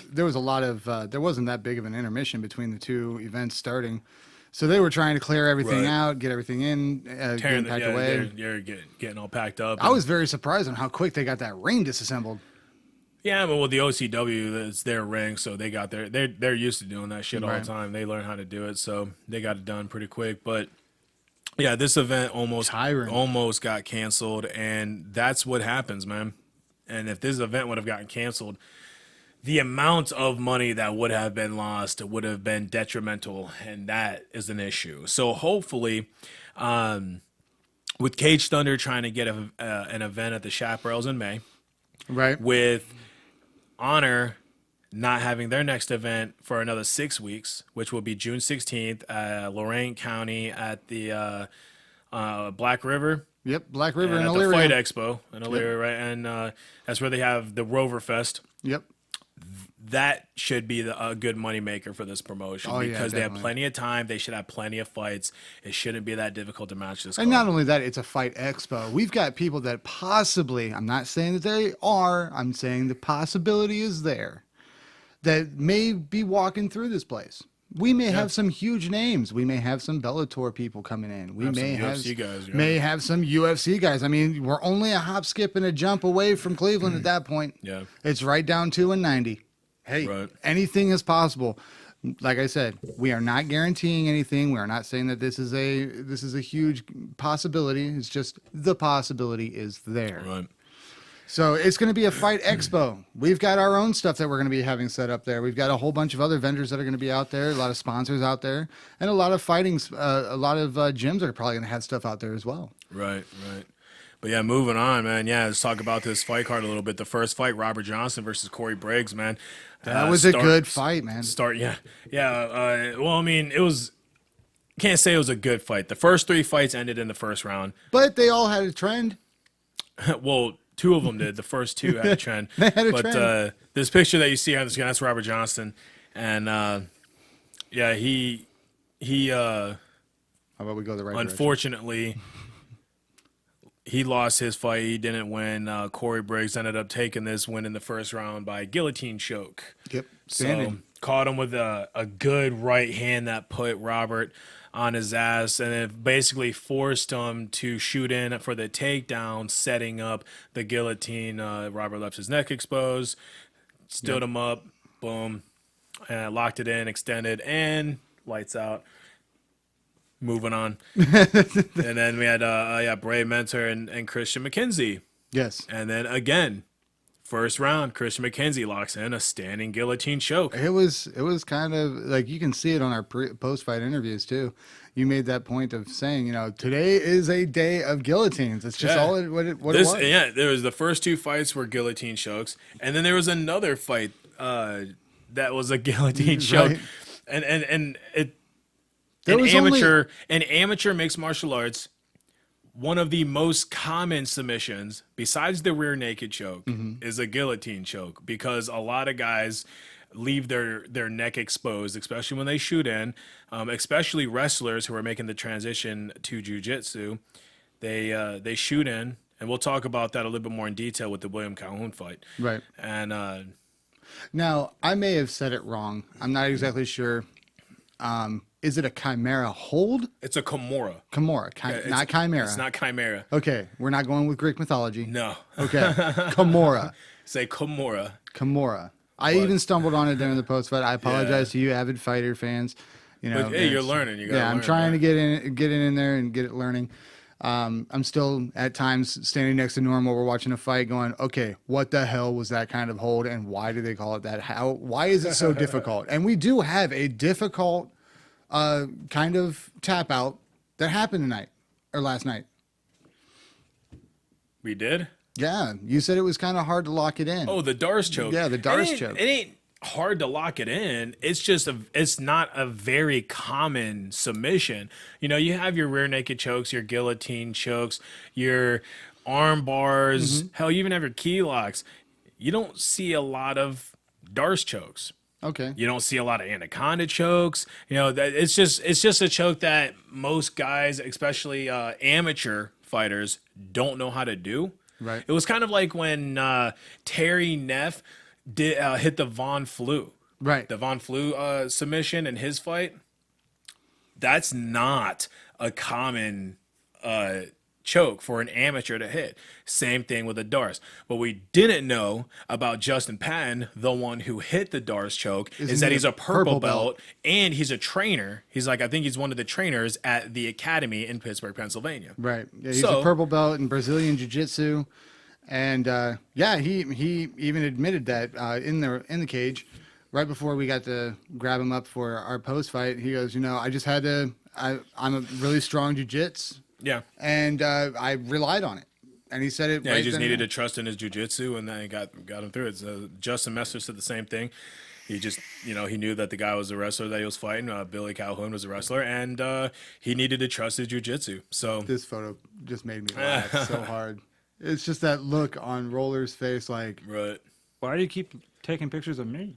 Speaker 2: there was a lot of, there wasn't that big of an intermission between the two events starting. So they were trying to clear everything out, get everything in, get packed away.
Speaker 1: You're getting all packed up.
Speaker 2: I was very surprised on how quick they got that ring disassembled.
Speaker 1: Yeah, but with the OCW, it's their ring, so they got they're used to doing that shit all the time. They learn how to do it, so they got it done pretty quick. But yeah, this event almost got canceled, and that's what happens, man. And if this event would have gotten canceled, the amount of money that would have been lost would have been detrimental, and that is an issue. So hopefully, with Cage Thunder trying to get an event at the Chaparrals in May,
Speaker 2: right?
Speaker 1: With Honor not having their next event for another 6 weeks, which will be June 16th, Lorain County at the Black River.
Speaker 2: Yep, Black River
Speaker 1: and
Speaker 2: in
Speaker 1: at
Speaker 2: Elyria.
Speaker 1: The Fight Expo in Elyria, right? And that's where they have the Rover Fest.
Speaker 2: Yep.
Speaker 1: That should be a good moneymaker for this promotion because they have plenty of time. They should have plenty of fights. It shouldn't be that difficult to match this.
Speaker 2: And not only that, it's a fight expo. We've got people that possibly, I'm not saying that they are, I'm saying the possibility is there, that may be walking through this place. We may have some huge names. We may have some Bellator people coming in. We may have
Speaker 1: UFC guys. Yeah.
Speaker 2: may have some UFC guys. I mean, we're only a hop, skip, and a jump away from Cleveland at that point.
Speaker 1: Yeah.
Speaker 2: It's right down 2-90. Hey, anything is possible. Like I said, we are not guaranteeing anything. We are not saying that this is a huge possibility. It's just the possibility is there.
Speaker 1: Right.
Speaker 2: So it's going to be a fight expo. We've got our own stuff that we're going to be having set up there. We've got a whole bunch of other vendors that are going to be out there, a lot of sponsors out there, and a lot of a lot of gyms are probably going to have stuff out there as well.
Speaker 1: Right. But yeah, moving on, man. Yeah, let's talk about this fight card a little bit. The first fight, Robert Johnson versus Corey Briggs, man.
Speaker 2: That was a good fight, man.
Speaker 1: Well, I mean, can't say it was a good fight. The first 3 fights ended in the first round.
Speaker 2: But they all had a trend.
Speaker 1: Well, 2 of them did. The first 2 had a trend.
Speaker 2: They had a trend.
Speaker 1: This picture that you see on the screen, that's Robert Johnson. And, he
Speaker 2: how about we go the right
Speaker 1: unfortunately, he lost his fight. He didn't win. Corey Briggs ended up taking this win in the first round by guillotine choke.
Speaker 2: Yep.
Speaker 1: So caught him with a good right hand that put Robert on his ass, and it basically forced him to shoot in for the takedown, setting up the guillotine. Robert left his neck exposed, stood him up, boom, and locked it in, extended, and lights out. Moving on. And then we had Bray Mentor and Christian McKenzie.
Speaker 2: Yes.
Speaker 1: And then again, first round, Christian McKenzie locks in a standing guillotine choke.
Speaker 2: It was kind of like, you can see it on our post-fight interviews too. You made that point of saying, today is a day of guillotines. It's just what it was.
Speaker 1: Yeah, there was the first 2 fights were guillotine chokes, and then there was another fight that was a guillotine choke, and it. In amateur mixed martial arts, one of the most common submissions, besides the rear naked choke, is a guillotine choke, because a lot of guys leave their neck exposed, especially when they shoot in, especially wrestlers who are making the transition to jiu-jitsu. They shoot in, and we'll talk about that a little bit more in detail with the William Calhoun fight.
Speaker 2: Right.
Speaker 1: And
Speaker 2: now, I may have said it wrong. I'm not exactly sure. Is it a chimera hold?
Speaker 1: It's a Kimura.
Speaker 2: Not chimera.
Speaker 1: It's not chimera.
Speaker 2: Okay, we're not going with Greek mythology.
Speaker 1: No.
Speaker 2: Okay, Kimura.
Speaker 1: Say Kimura.
Speaker 2: Kimura. I even stumbled on it during the post fight. I apologize to you, avid fighter fans.
Speaker 1: But hey, you're learning.
Speaker 2: I'm trying to get in there and get it learning. I'm still at times standing next to Norm while we're watching a fight going, okay, what the hell was that kind of hold, and why do they call it that? Why is it so difficult? And we do have a difficult kind of tap out that happened tonight or last night.
Speaker 1: We did?
Speaker 2: Yeah, you said it was kind of hard to lock it in.
Speaker 1: Oh, the Darce choke.
Speaker 2: Yeah, the Darce choke.
Speaker 1: It ain't hard to lock it in. It's just it's not a very common submission. You have your rear naked chokes, your guillotine chokes, your arm bars. Hell, you even have your key locks. You don't see a lot of Darce chokes.
Speaker 2: Okay.
Speaker 1: You don't see a lot of anaconda chokes. It's just a choke that most guys, especially amateur fighters, don't know how to do.
Speaker 2: Right.
Speaker 1: It was kind of like when Terry Neff hit the Von Flue.
Speaker 2: Right.
Speaker 1: The Von Flue submission in his fight. That's not a common choke for an amateur to hit. Same thing with the Darce. What we didn't know about Justin Patton, the one who hit the Darce choke, is that he's a purple belt and he's a trainer. I think he's one of the trainers at the academy in Pittsburgh, Pennsylvania.
Speaker 2: Right. Yeah, he's a purple belt in Brazilian Jiu-Jitsu. And he even admitted that in the cage right before we got to grab him up for our post fight. He goes, I just had to. I'm a really strong jiu-jitsu.
Speaker 1: Yeah.
Speaker 2: And I relied on it. And he said it.
Speaker 1: Yeah, he just needed to trust in his jiu-jitsu, and then he got him through it. So Justin Messer said the same thing. He just, he knew that the guy was a wrestler that he was fighting. Billy Calhoun was a wrestler, and he needed to trust his jiu-jitsu. So
Speaker 2: this photo just made me laugh so hard. It's just that look on Roller's face, like,
Speaker 1: right.
Speaker 3: Why do you keep taking pictures of me?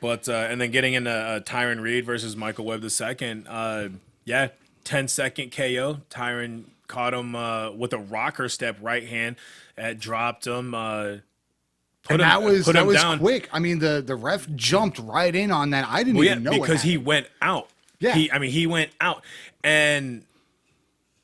Speaker 1: But and then getting into Tyron Reed versus Michael Webb II. 10-second KO. Tyron caught him with a rocker step right hand, dropped him. put
Speaker 2: and
Speaker 1: him
Speaker 2: that was
Speaker 1: down.
Speaker 2: quick. I mean, the ref jumped right in on that. I didn't even know
Speaker 1: because he went out.
Speaker 2: Yeah.
Speaker 1: He went out, and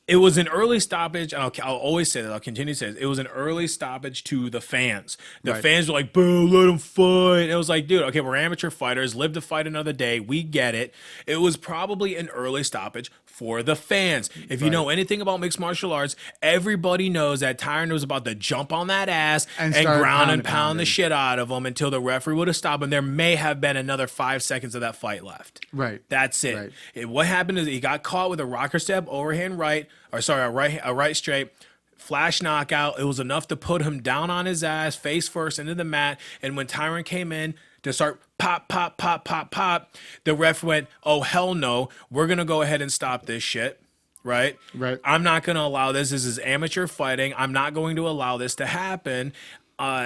Speaker 1: it was an early stoppage. And I'll always say that. I'll continue to say this. It was an early stoppage to the fans. The fans were like, boo, let him fight. And it was like, dude, okay, we're amateur fighters. Live to fight another day. We get it. It was probably an early stoppage for the fans. If you know anything about mixed martial arts, everybody knows that Tyron was about to jump on that ass and ground and pound the shit out of him until the referee would have stopped him. There may have been another 5 seconds of that fight left.
Speaker 2: Right.
Speaker 1: That's it. What happened is he got caught with a rocker step, overhand right, a right straight, flash knockout. It was enough to put him down on his ass, face first, into the mat. And when Tyron came in to start pop, pop, pop, pop, pop, the ref went, oh, hell no. We're going to go ahead and stop this shit. Right? I'm not going to allow this. This is amateur fighting. I'm not going to allow this to happen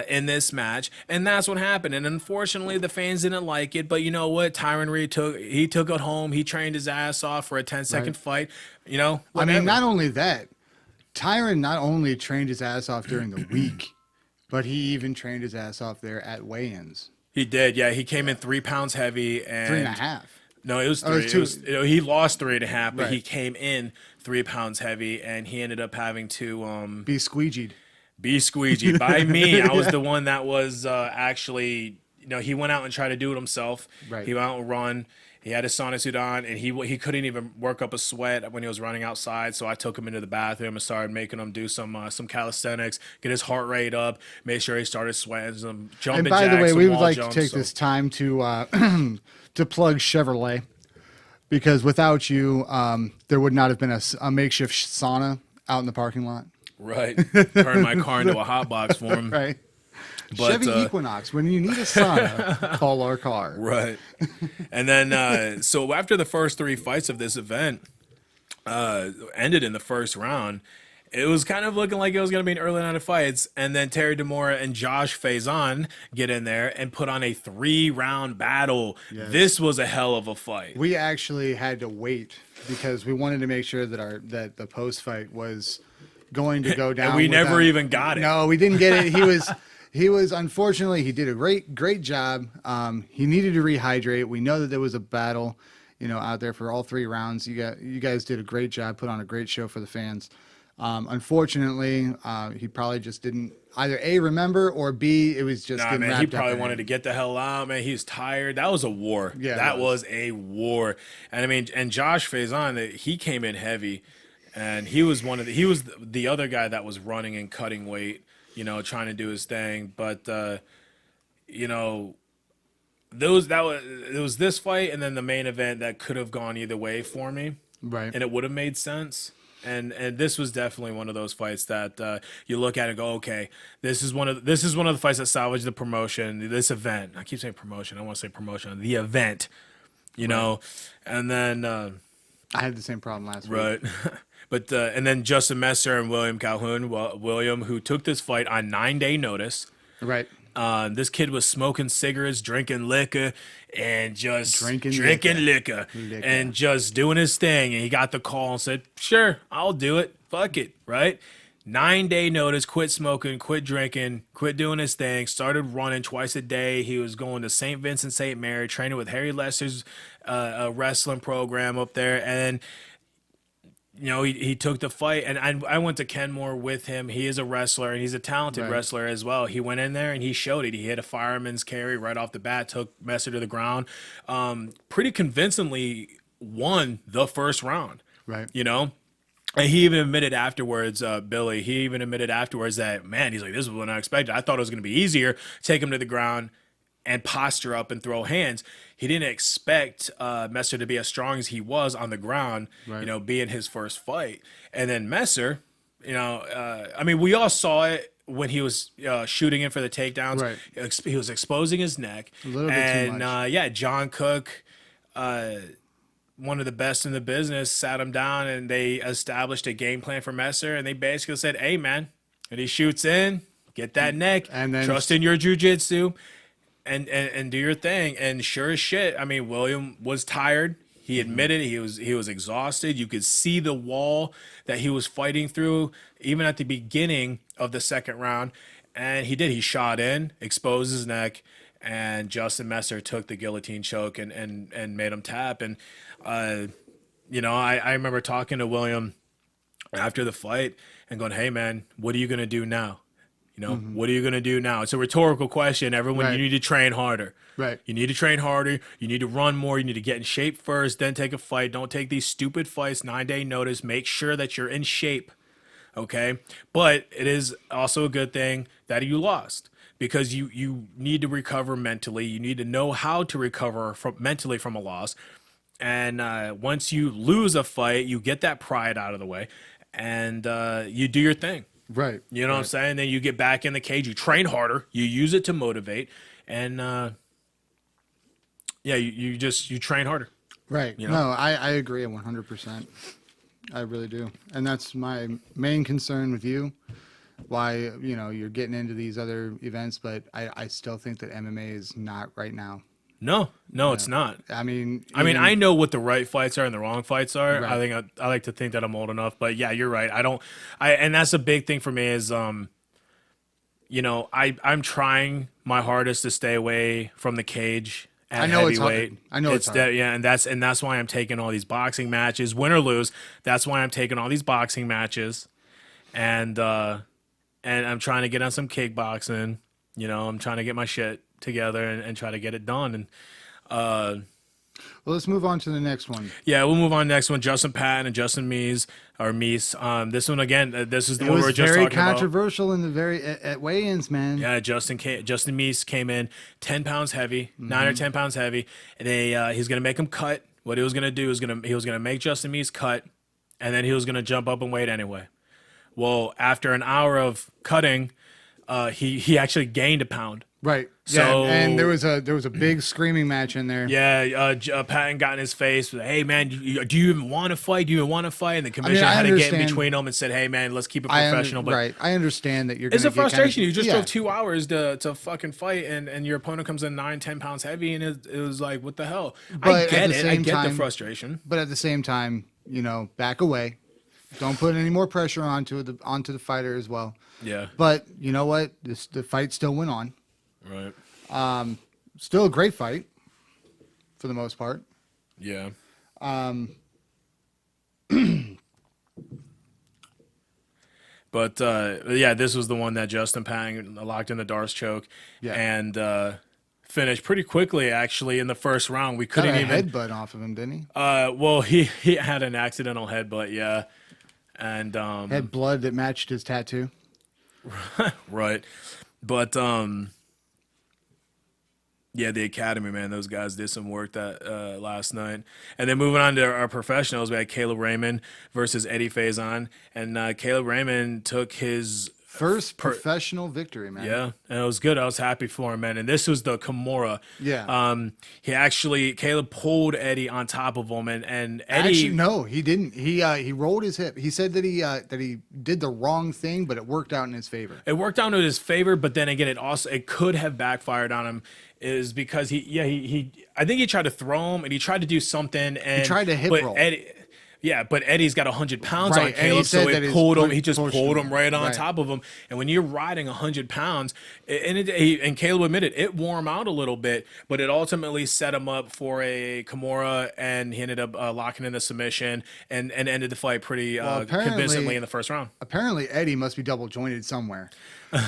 Speaker 1: in this match. And that's what happened. And unfortunately, the fans didn't like it. But you know what? Tyron Reed took it home. He trained his ass off for a 10-second fight. You know, whatever.
Speaker 2: I mean, not only that, Tyron not only trained his ass off during the week, but he even trained his ass off there at weigh-ins.
Speaker 1: He did, yeah. He came in 3 pounds heavy and
Speaker 2: 3.5.
Speaker 1: No, it was 3. It was 2. He lost 3.5, but he came in 3 pounds heavy, and he ended up having to
Speaker 2: be squeegeed.
Speaker 1: Be squeegeed by me. I was the one that was actually, he went out and tried to do it himself.
Speaker 2: Right.
Speaker 1: He went out and run. He had his sauna suit on, and he couldn't even work up a sweat when he was running outside. So I took him into the bathroom and started making him do some calisthenics, get his heart rate up, make sure he started sweating, some jumping jacks.
Speaker 2: And by the way, we would like
Speaker 1: jumps,
Speaker 2: to take this time to to plug Chevrolet, because without you, there would not have been a makeshift sauna out in the parking lot.
Speaker 1: Right. Turn my car into a hot box for him.
Speaker 2: Right.
Speaker 1: But,
Speaker 2: Chevy Equinox, when you need a sauna, call our car.
Speaker 1: Right. And then, so after the first 3 fights of this event ended in the first round, it was kind of looking like it was going to be an early night of fights. And then Terry DeMora and Josh Faison get in there and put on a 3-round battle. Yes. This was a hell of a fight.
Speaker 2: We actually had to wait because we wanted to make sure that the post fight was going to go down.
Speaker 1: And we never even got it.
Speaker 2: No, we didn't get it. He was unfortunately, he did a great job. He needed to rehydrate. We know that there was a battle, out there for all 3 rounds. You guys did a great job, put on a great show for the fans. Unfortunately, he probably just didn't either A, remember, or B, it was just getting wrapped up.
Speaker 1: He probably wanted to get the hell out, man. He was tired. That was a war.
Speaker 2: Yeah,
Speaker 1: that was a war. And I mean, and Josh Faison, he came in heavy, and he was the other guy that was running and cutting weight, trying to do his thing. But it was this fight and then the main event that could have gone either way for me.
Speaker 2: Right.
Speaker 1: And it would have made sense. And this was definitely one of those fights that you look at and go, okay, this is one of the fights that salvaged the promotion, this event. I keep saying promotion. I want to say promotion. The event, know. And then
Speaker 2: I had the same problem last week.
Speaker 1: Right. But and then Justin Messer and William Calhoun, William, who took this fight on 9-day notice. Right. This kid was smoking cigarettes, drinking liquor, and just drinking liquor and just doing his thing. And he got the call and said, "Sure, I'll do it. Fuck it." Right. 9-day notice, quit smoking, quit drinking, quit doing his thing, started running twice a day. He was going to St. Vincent St. Mary, training with Harry Lester's wrestling program up there. And he took the fight, and I went to Kenmore with him. He is a wrestler, and he's a talented wrestler as well. He went in there, and he showed it. He hit a fireman's carry right off the bat, took Messer to the ground, pretty convincingly won the first round. Right. And he even admitted afterwards, Billy, that, man, he's like, this is what I expected. I thought it was going to be easier, take him to the ground and posture up and throw hands. He didn't expect Messer to be as strong as he was on the ground, being his first fight. And then Messer, we all saw it when he was shooting in for the takedowns. Right. He was exposing his neck.
Speaker 2: A little bit too much.
Speaker 1: John Cook, one of the best in the business, sat him down, and they established a game plan for Messer, and they basically said, hey, man, and he shoots in, get that neck, and then trust in your jiu-jitsu, and do your thing. And sure as shit, William was tired. He admitted he was exhausted. You could see the wall that he was fighting through, even at the beginning of the second round. And he did. He shot in, exposed his neck, and Justin Messer took the guillotine choke and made him tap. And, I remember talking to William after the fight and going, hey, man, what are you going to do now? What are you going to do now? It's a rhetorical question. Everyone,
Speaker 2: Right.
Speaker 1: you need to train harder.
Speaker 2: Right.
Speaker 1: You need to train harder. You need to run more. You need to get in shape first, then take a fight. Don't take these stupid fights, 9-day notice. Make sure that you're in shape. Okay. But it is also a good thing that you lost because you need to recover mentally. You need to know how to recover mentally from a loss. And once you lose a fight, you get that pride out of the way and you do your thing.
Speaker 2: Right.
Speaker 1: You know what I'm saying? Then you get back in the cage, you train harder, you use it to motivate, and you train harder.
Speaker 2: Right.
Speaker 1: You know?
Speaker 2: No, I agree 100%. I really do. And that's my main concern with you. Why, you're getting into these other events, but I still think that MMA is not right now.
Speaker 1: No, it's not.
Speaker 2: I mean,
Speaker 1: I know what the right fights are and the wrong fights are.
Speaker 2: Right.
Speaker 1: I like to think that I'm old enough, but yeah, you're right. And that's a big thing for me is, I'm trying my hardest to stay away from the cage. At
Speaker 2: I know it's
Speaker 1: heavyweight.
Speaker 2: hard. I know it's hard.
Speaker 1: Yeah, and that's why I'm taking all these boxing matches, win or lose. That's why I'm taking all these boxing matches, and I'm trying to get on some kickboxing. I'm trying to get my shit together and try to get it done. And
Speaker 2: well, let's move on to the next one.
Speaker 1: yeah, we'll move on to the next one. Justin Patton and Justin Meese. This one again. This is the
Speaker 2: It
Speaker 1: one we
Speaker 2: was
Speaker 1: were just
Speaker 2: very
Speaker 1: talking about.
Speaker 2: controversial in the at weigh-ins, man.
Speaker 1: Yeah, Justin Meese came in 10 pounds heavy, 9 or 10 pounds heavy, and he's gonna make him cut. What he was gonna do is he was gonna make Justin Meese cut, and then he was gonna jump up and weight anyway. Well, after an hour of cutting, he actually gained a pound.
Speaker 2: Right.
Speaker 1: So-
Speaker 2: Yeah, and there was a big screaming match in there.
Speaker 1: Yeah, Patton got in his face. Hey, man, do you even want to fight? Do you even want to fight? And the commissioner
Speaker 2: I
Speaker 1: had to get in
Speaker 2: understand-
Speaker 1: between them and said, hey, man, let's keep it
Speaker 2: I
Speaker 1: professional. But
Speaker 2: right. I understand that you're.
Speaker 1: it's a
Speaker 2: gonna get
Speaker 1: frustration.
Speaker 2: Kind
Speaker 1: You
Speaker 2: of,
Speaker 1: just
Speaker 2: yeah.
Speaker 1: drove 2 hours to fucking fight, and your opponent comes in 9-10 pounds heavy, and it was like, what the hell?
Speaker 2: But
Speaker 1: I
Speaker 2: at
Speaker 1: get
Speaker 2: the
Speaker 1: it. I
Speaker 2: same
Speaker 1: get the
Speaker 2: time-
Speaker 1: frustration.
Speaker 2: But at the same time, back away. Don't put any more pressure onto the fighter as well.
Speaker 1: Yeah.
Speaker 2: But you know what? The fight still went on.
Speaker 1: Right.
Speaker 2: Still a great fight, for the most part.
Speaker 1: Yeah. But this was the one that Justin Patton locked in the Darce choke,
Speaker 2: Yeah.
Speaker 1: and finished pretty quickly. Actually, in the first round, we
Speaker 2: Got
Speaker 1: couldn't
Speaker 2: a
Speaker 1: even.
Speaker 2: headbutt off of him, didn't he?
Speaker 1: Well, he had an accidental headbutt, yeah, and
Speaker 2: Had blood that matched his tattoo.
Speaker 1: right, but yeah, the academy, man, those guys did some work that last night. And then moving on to our professionals, we had Caleb Raymond versus Eddie Faison, and Caleb Raymond took his
Speaker 2: First professional victory, man.
Speaker 1: yeah, and it was good. I was happy for him, man. And this was the Kimura.
Speaker 2: Yeah.
Speaker 1: Caleb pulled Eddie on top of him, and Eddie.
Speaker 2: Actually, no, he didn't. He rolled his hip. He said that he did the wrong thing, but it worked out in his favor.
Speaker 1: It worked out in his favor, but then again, it could have backfired on him. Is because I think he tried to throw him and he tried to do something and
Speaker 2: He tried to hip
Speaker 1: but
Speaker 2: roll.
Speaker 1: But Eddie's got 100 pounds
Speaker 2: Right,
Speaker 1: on
Speaker 2: and he
Speaker 1: Caleb,
Speaker 2: said
Speaker 1: so
Speaker 2: that
Speaker 1: it
Speaker 2: his
Speaker 1: pulled him.
Speaker 2: push-
Speaker 1: He just
Speaker 2: push
Speaker 1: pulled
Speaker 2: him.
Speaker 1: him right on
Speaker 2: Right.
Speaker 1: top of him. And when you're riding 100 pounds, and Caleb admitted it wore him out a little bit, but it ultimately set him up for a Kimura, and he ended up locking in the submission and ended the fight pretty
Speaker 2: apparently-
Speaker 1: convincingly in the first round.
Speaker 2: Apparently, Eddie must be double jointed somewhere,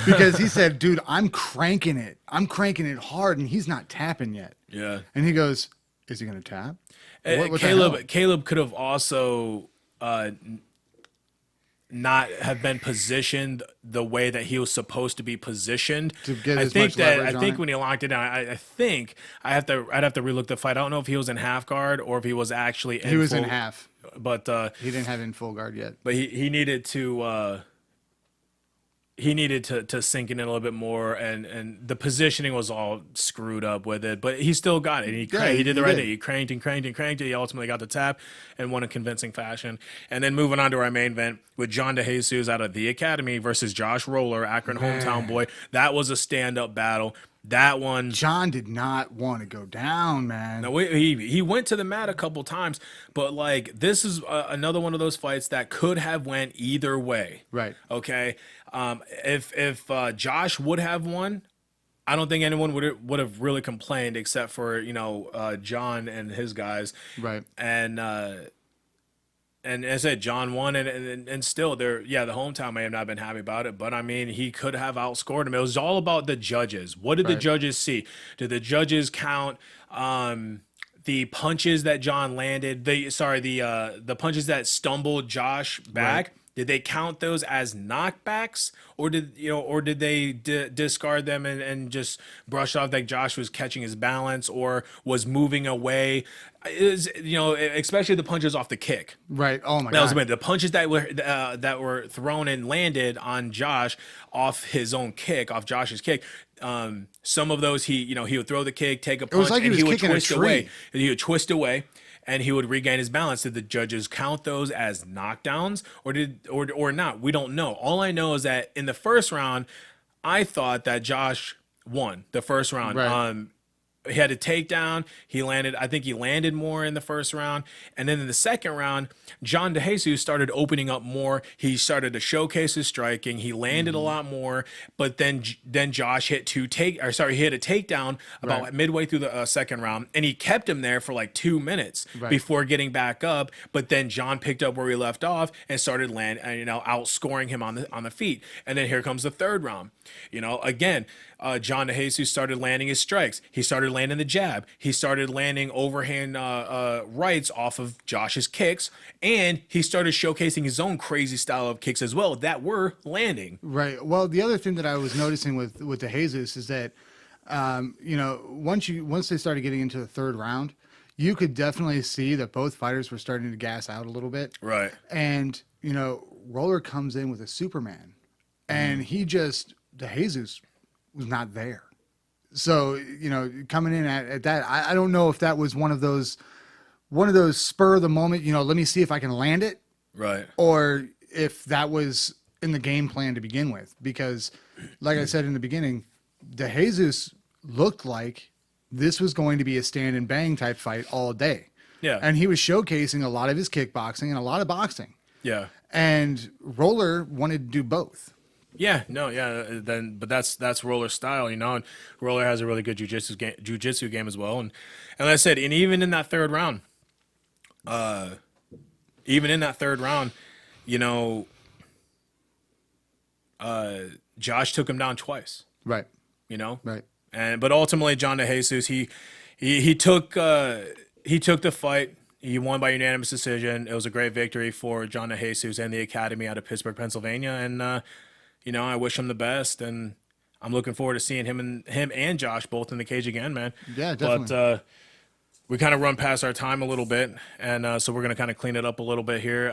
Speaker 2: because he said, "Dude, I'm cranking it. I'm cranking it hard, and he's not tapping yet."
Speaker 1: Yeah.
Speaker 2: And he goes, "Is he going to tap?" What the hell?
Speaker 1: Caleb could have also not have been positioned the way that he was supposed to be positioned.
Speaker 2: To get
Speaker 1: I
Speaker 2: as
Speaker 1: think
Speaker 2: much
Speaker 1: that
Speaker 2: leverage
Speaker 1: I
Speaker 2: on
Speaker 1: think
Speaker 2: it?
Speaker 1: when he locked it down, I think I'd have to relook the fight. I don't know if he was in half guard or if he was actually
Speaker 2: He was in
Speaker 1: full,
Speaker 2: half.
Speaker 1: but
Speaker 2: He didn't have it in full guard yet.
Speaker 1: but he needed to. He needed to sink in a little bit more, and the positioning was all screwed up with it. But he still got it. He did the right thing. He cranked and cranked and cranked it. He ultimately got the tap and won in convincing fashion. And then moving on to our main event with John DeJesus out of the Academy versus Josh Roller, Akron hometown boy. That was a stand-up battle. That one,
Speaker 2: John did not want to go down, man.
Speaker 1: no, he went to the mat a couple times, but like this is another one of those fights that could have went either way.
Speaker 2: Right.
Speaker 1: Okay. If Josh would have won, I don't think anyone would have really complained except for John and his guys.
Speaker 2: Right.
Speaker 1: And as I said, John won, and still the hometown may have not been happy about it, but I mean, he could have outscored him. It was all about the judges. What did the judges see? Did the judges count the punches that John landed? The punches that stumbled Josh back. Right. Did they count those as knockbacks, or did they discard them and just brush off like Josh was catching his balance or was moving away? Especially the punches off the kick.
Speaker 2: Right. Oh my God.
Speaker 1: That was the punches that were thrown and landed on Josh off his own kick, off Josh's kick. Some of those he would throw the kick, take a punch, and he would twist away. He would twist away. And he would regain his balance. Did the judges count those as knockdowns or not? We don't know. All I know is that in the first round, I thought that Josh won the first round.
Speaker 2: Right.
Speaker 1: He had a takedown. I think he landed more in the first round. And then in the second round, John DeJesus started opening up more. He started to showcase his striking. He landed a lot more. But then Josh hit he hit a takedown about midway through the second round. And he kept him there for like 2 minutes before getting back up. But then John picked up where he left off and started outscoring him on the feet. And then here comes the third round. Again, John DeJesus started landing his strikes. He started landing the jab. He started landing overhand rights off of Josh's kicks, and he started showcasing his own crazy style of kicks as well that were landing.
Speaker 2: Right. Well, the other thing that I was noticing with DeJesus is that, once they started getting into the third round, you could definitely see that both fighters were starting to gas out a little bit.
Speaker 1: Right.
Speaker 2: And Roller comes in with a Superman, and DeJesus was not there. So, coming in at that, I don't know if that was one of those spur of the moment, let me see if I can land it.
Speaker 1: Right.
Speaker 2: Or if that was in the game plan to begin with. Because, like I said in the beginning, DeJesus looked like this was going to be a stand and bang type fight all day.
Speaker 1: Yeah.
Speaker 2: And he was showcasing a lot of his kickboxing and a lot of boxing.
Speaker 1: Yeah.
Speaker 2: And Roller wanted to do both.
Speaker 1: Yeah, no, yeah. But that's Roller's style, and Roller has a really good jiu-jitsu game as well. And like I said, and even in that third round, Josh took him down twice.
Speaker 2: Right.
Speaker 1: Right. But ultimately, John DeJesus, he took the fight. He won by unanimous decision. It was a great victory for John DeJesus and the academy out of Pittsburgh, Pennsylvania, and I wish him the best, and I'm looking forward to seeing him and Josh both in the cage again, man.
Speaker 2: Yeah, definitely.
Speaker 1: But we kind of run past our time a little bit, and so we're going to kind of clean it up a little bit here.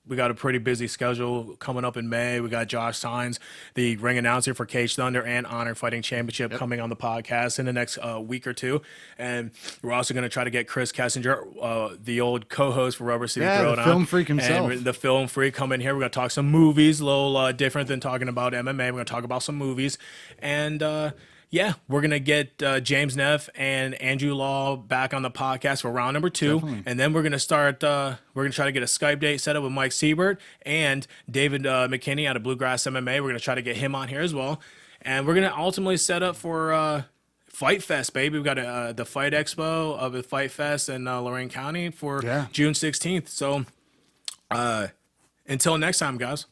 Speaker 1: We got a pretty busy schedule coming up in May. We got Josh Saenz, the ring announcer for Cage Thunder and Honor Fighting Championship, coming on the podcast in the next week or two. And we're also going to try to get Chris Kessinger, the old co-host for Rubber City Throwdown.
Speaker 2: The film freak himself.
Speaker 1: And the film freak come in here. We're going to talk some movies, a little different than talking about MMA. We're going to talk about some movies. And we're going to get James Neff and Andrew Law back on the podcast for round number 2. Definitely. And then we're going to start, we're going to try to get a Skype date set up with Mike Siebert and David McKinney out of Bluegrass MMA. We're going to try to get him on here as well. And we're going to ultimately set up for Fight Fest, baby. We've got the Fight Expo of the Fight Fest in Lorain County for June 16th. So until next time, guys.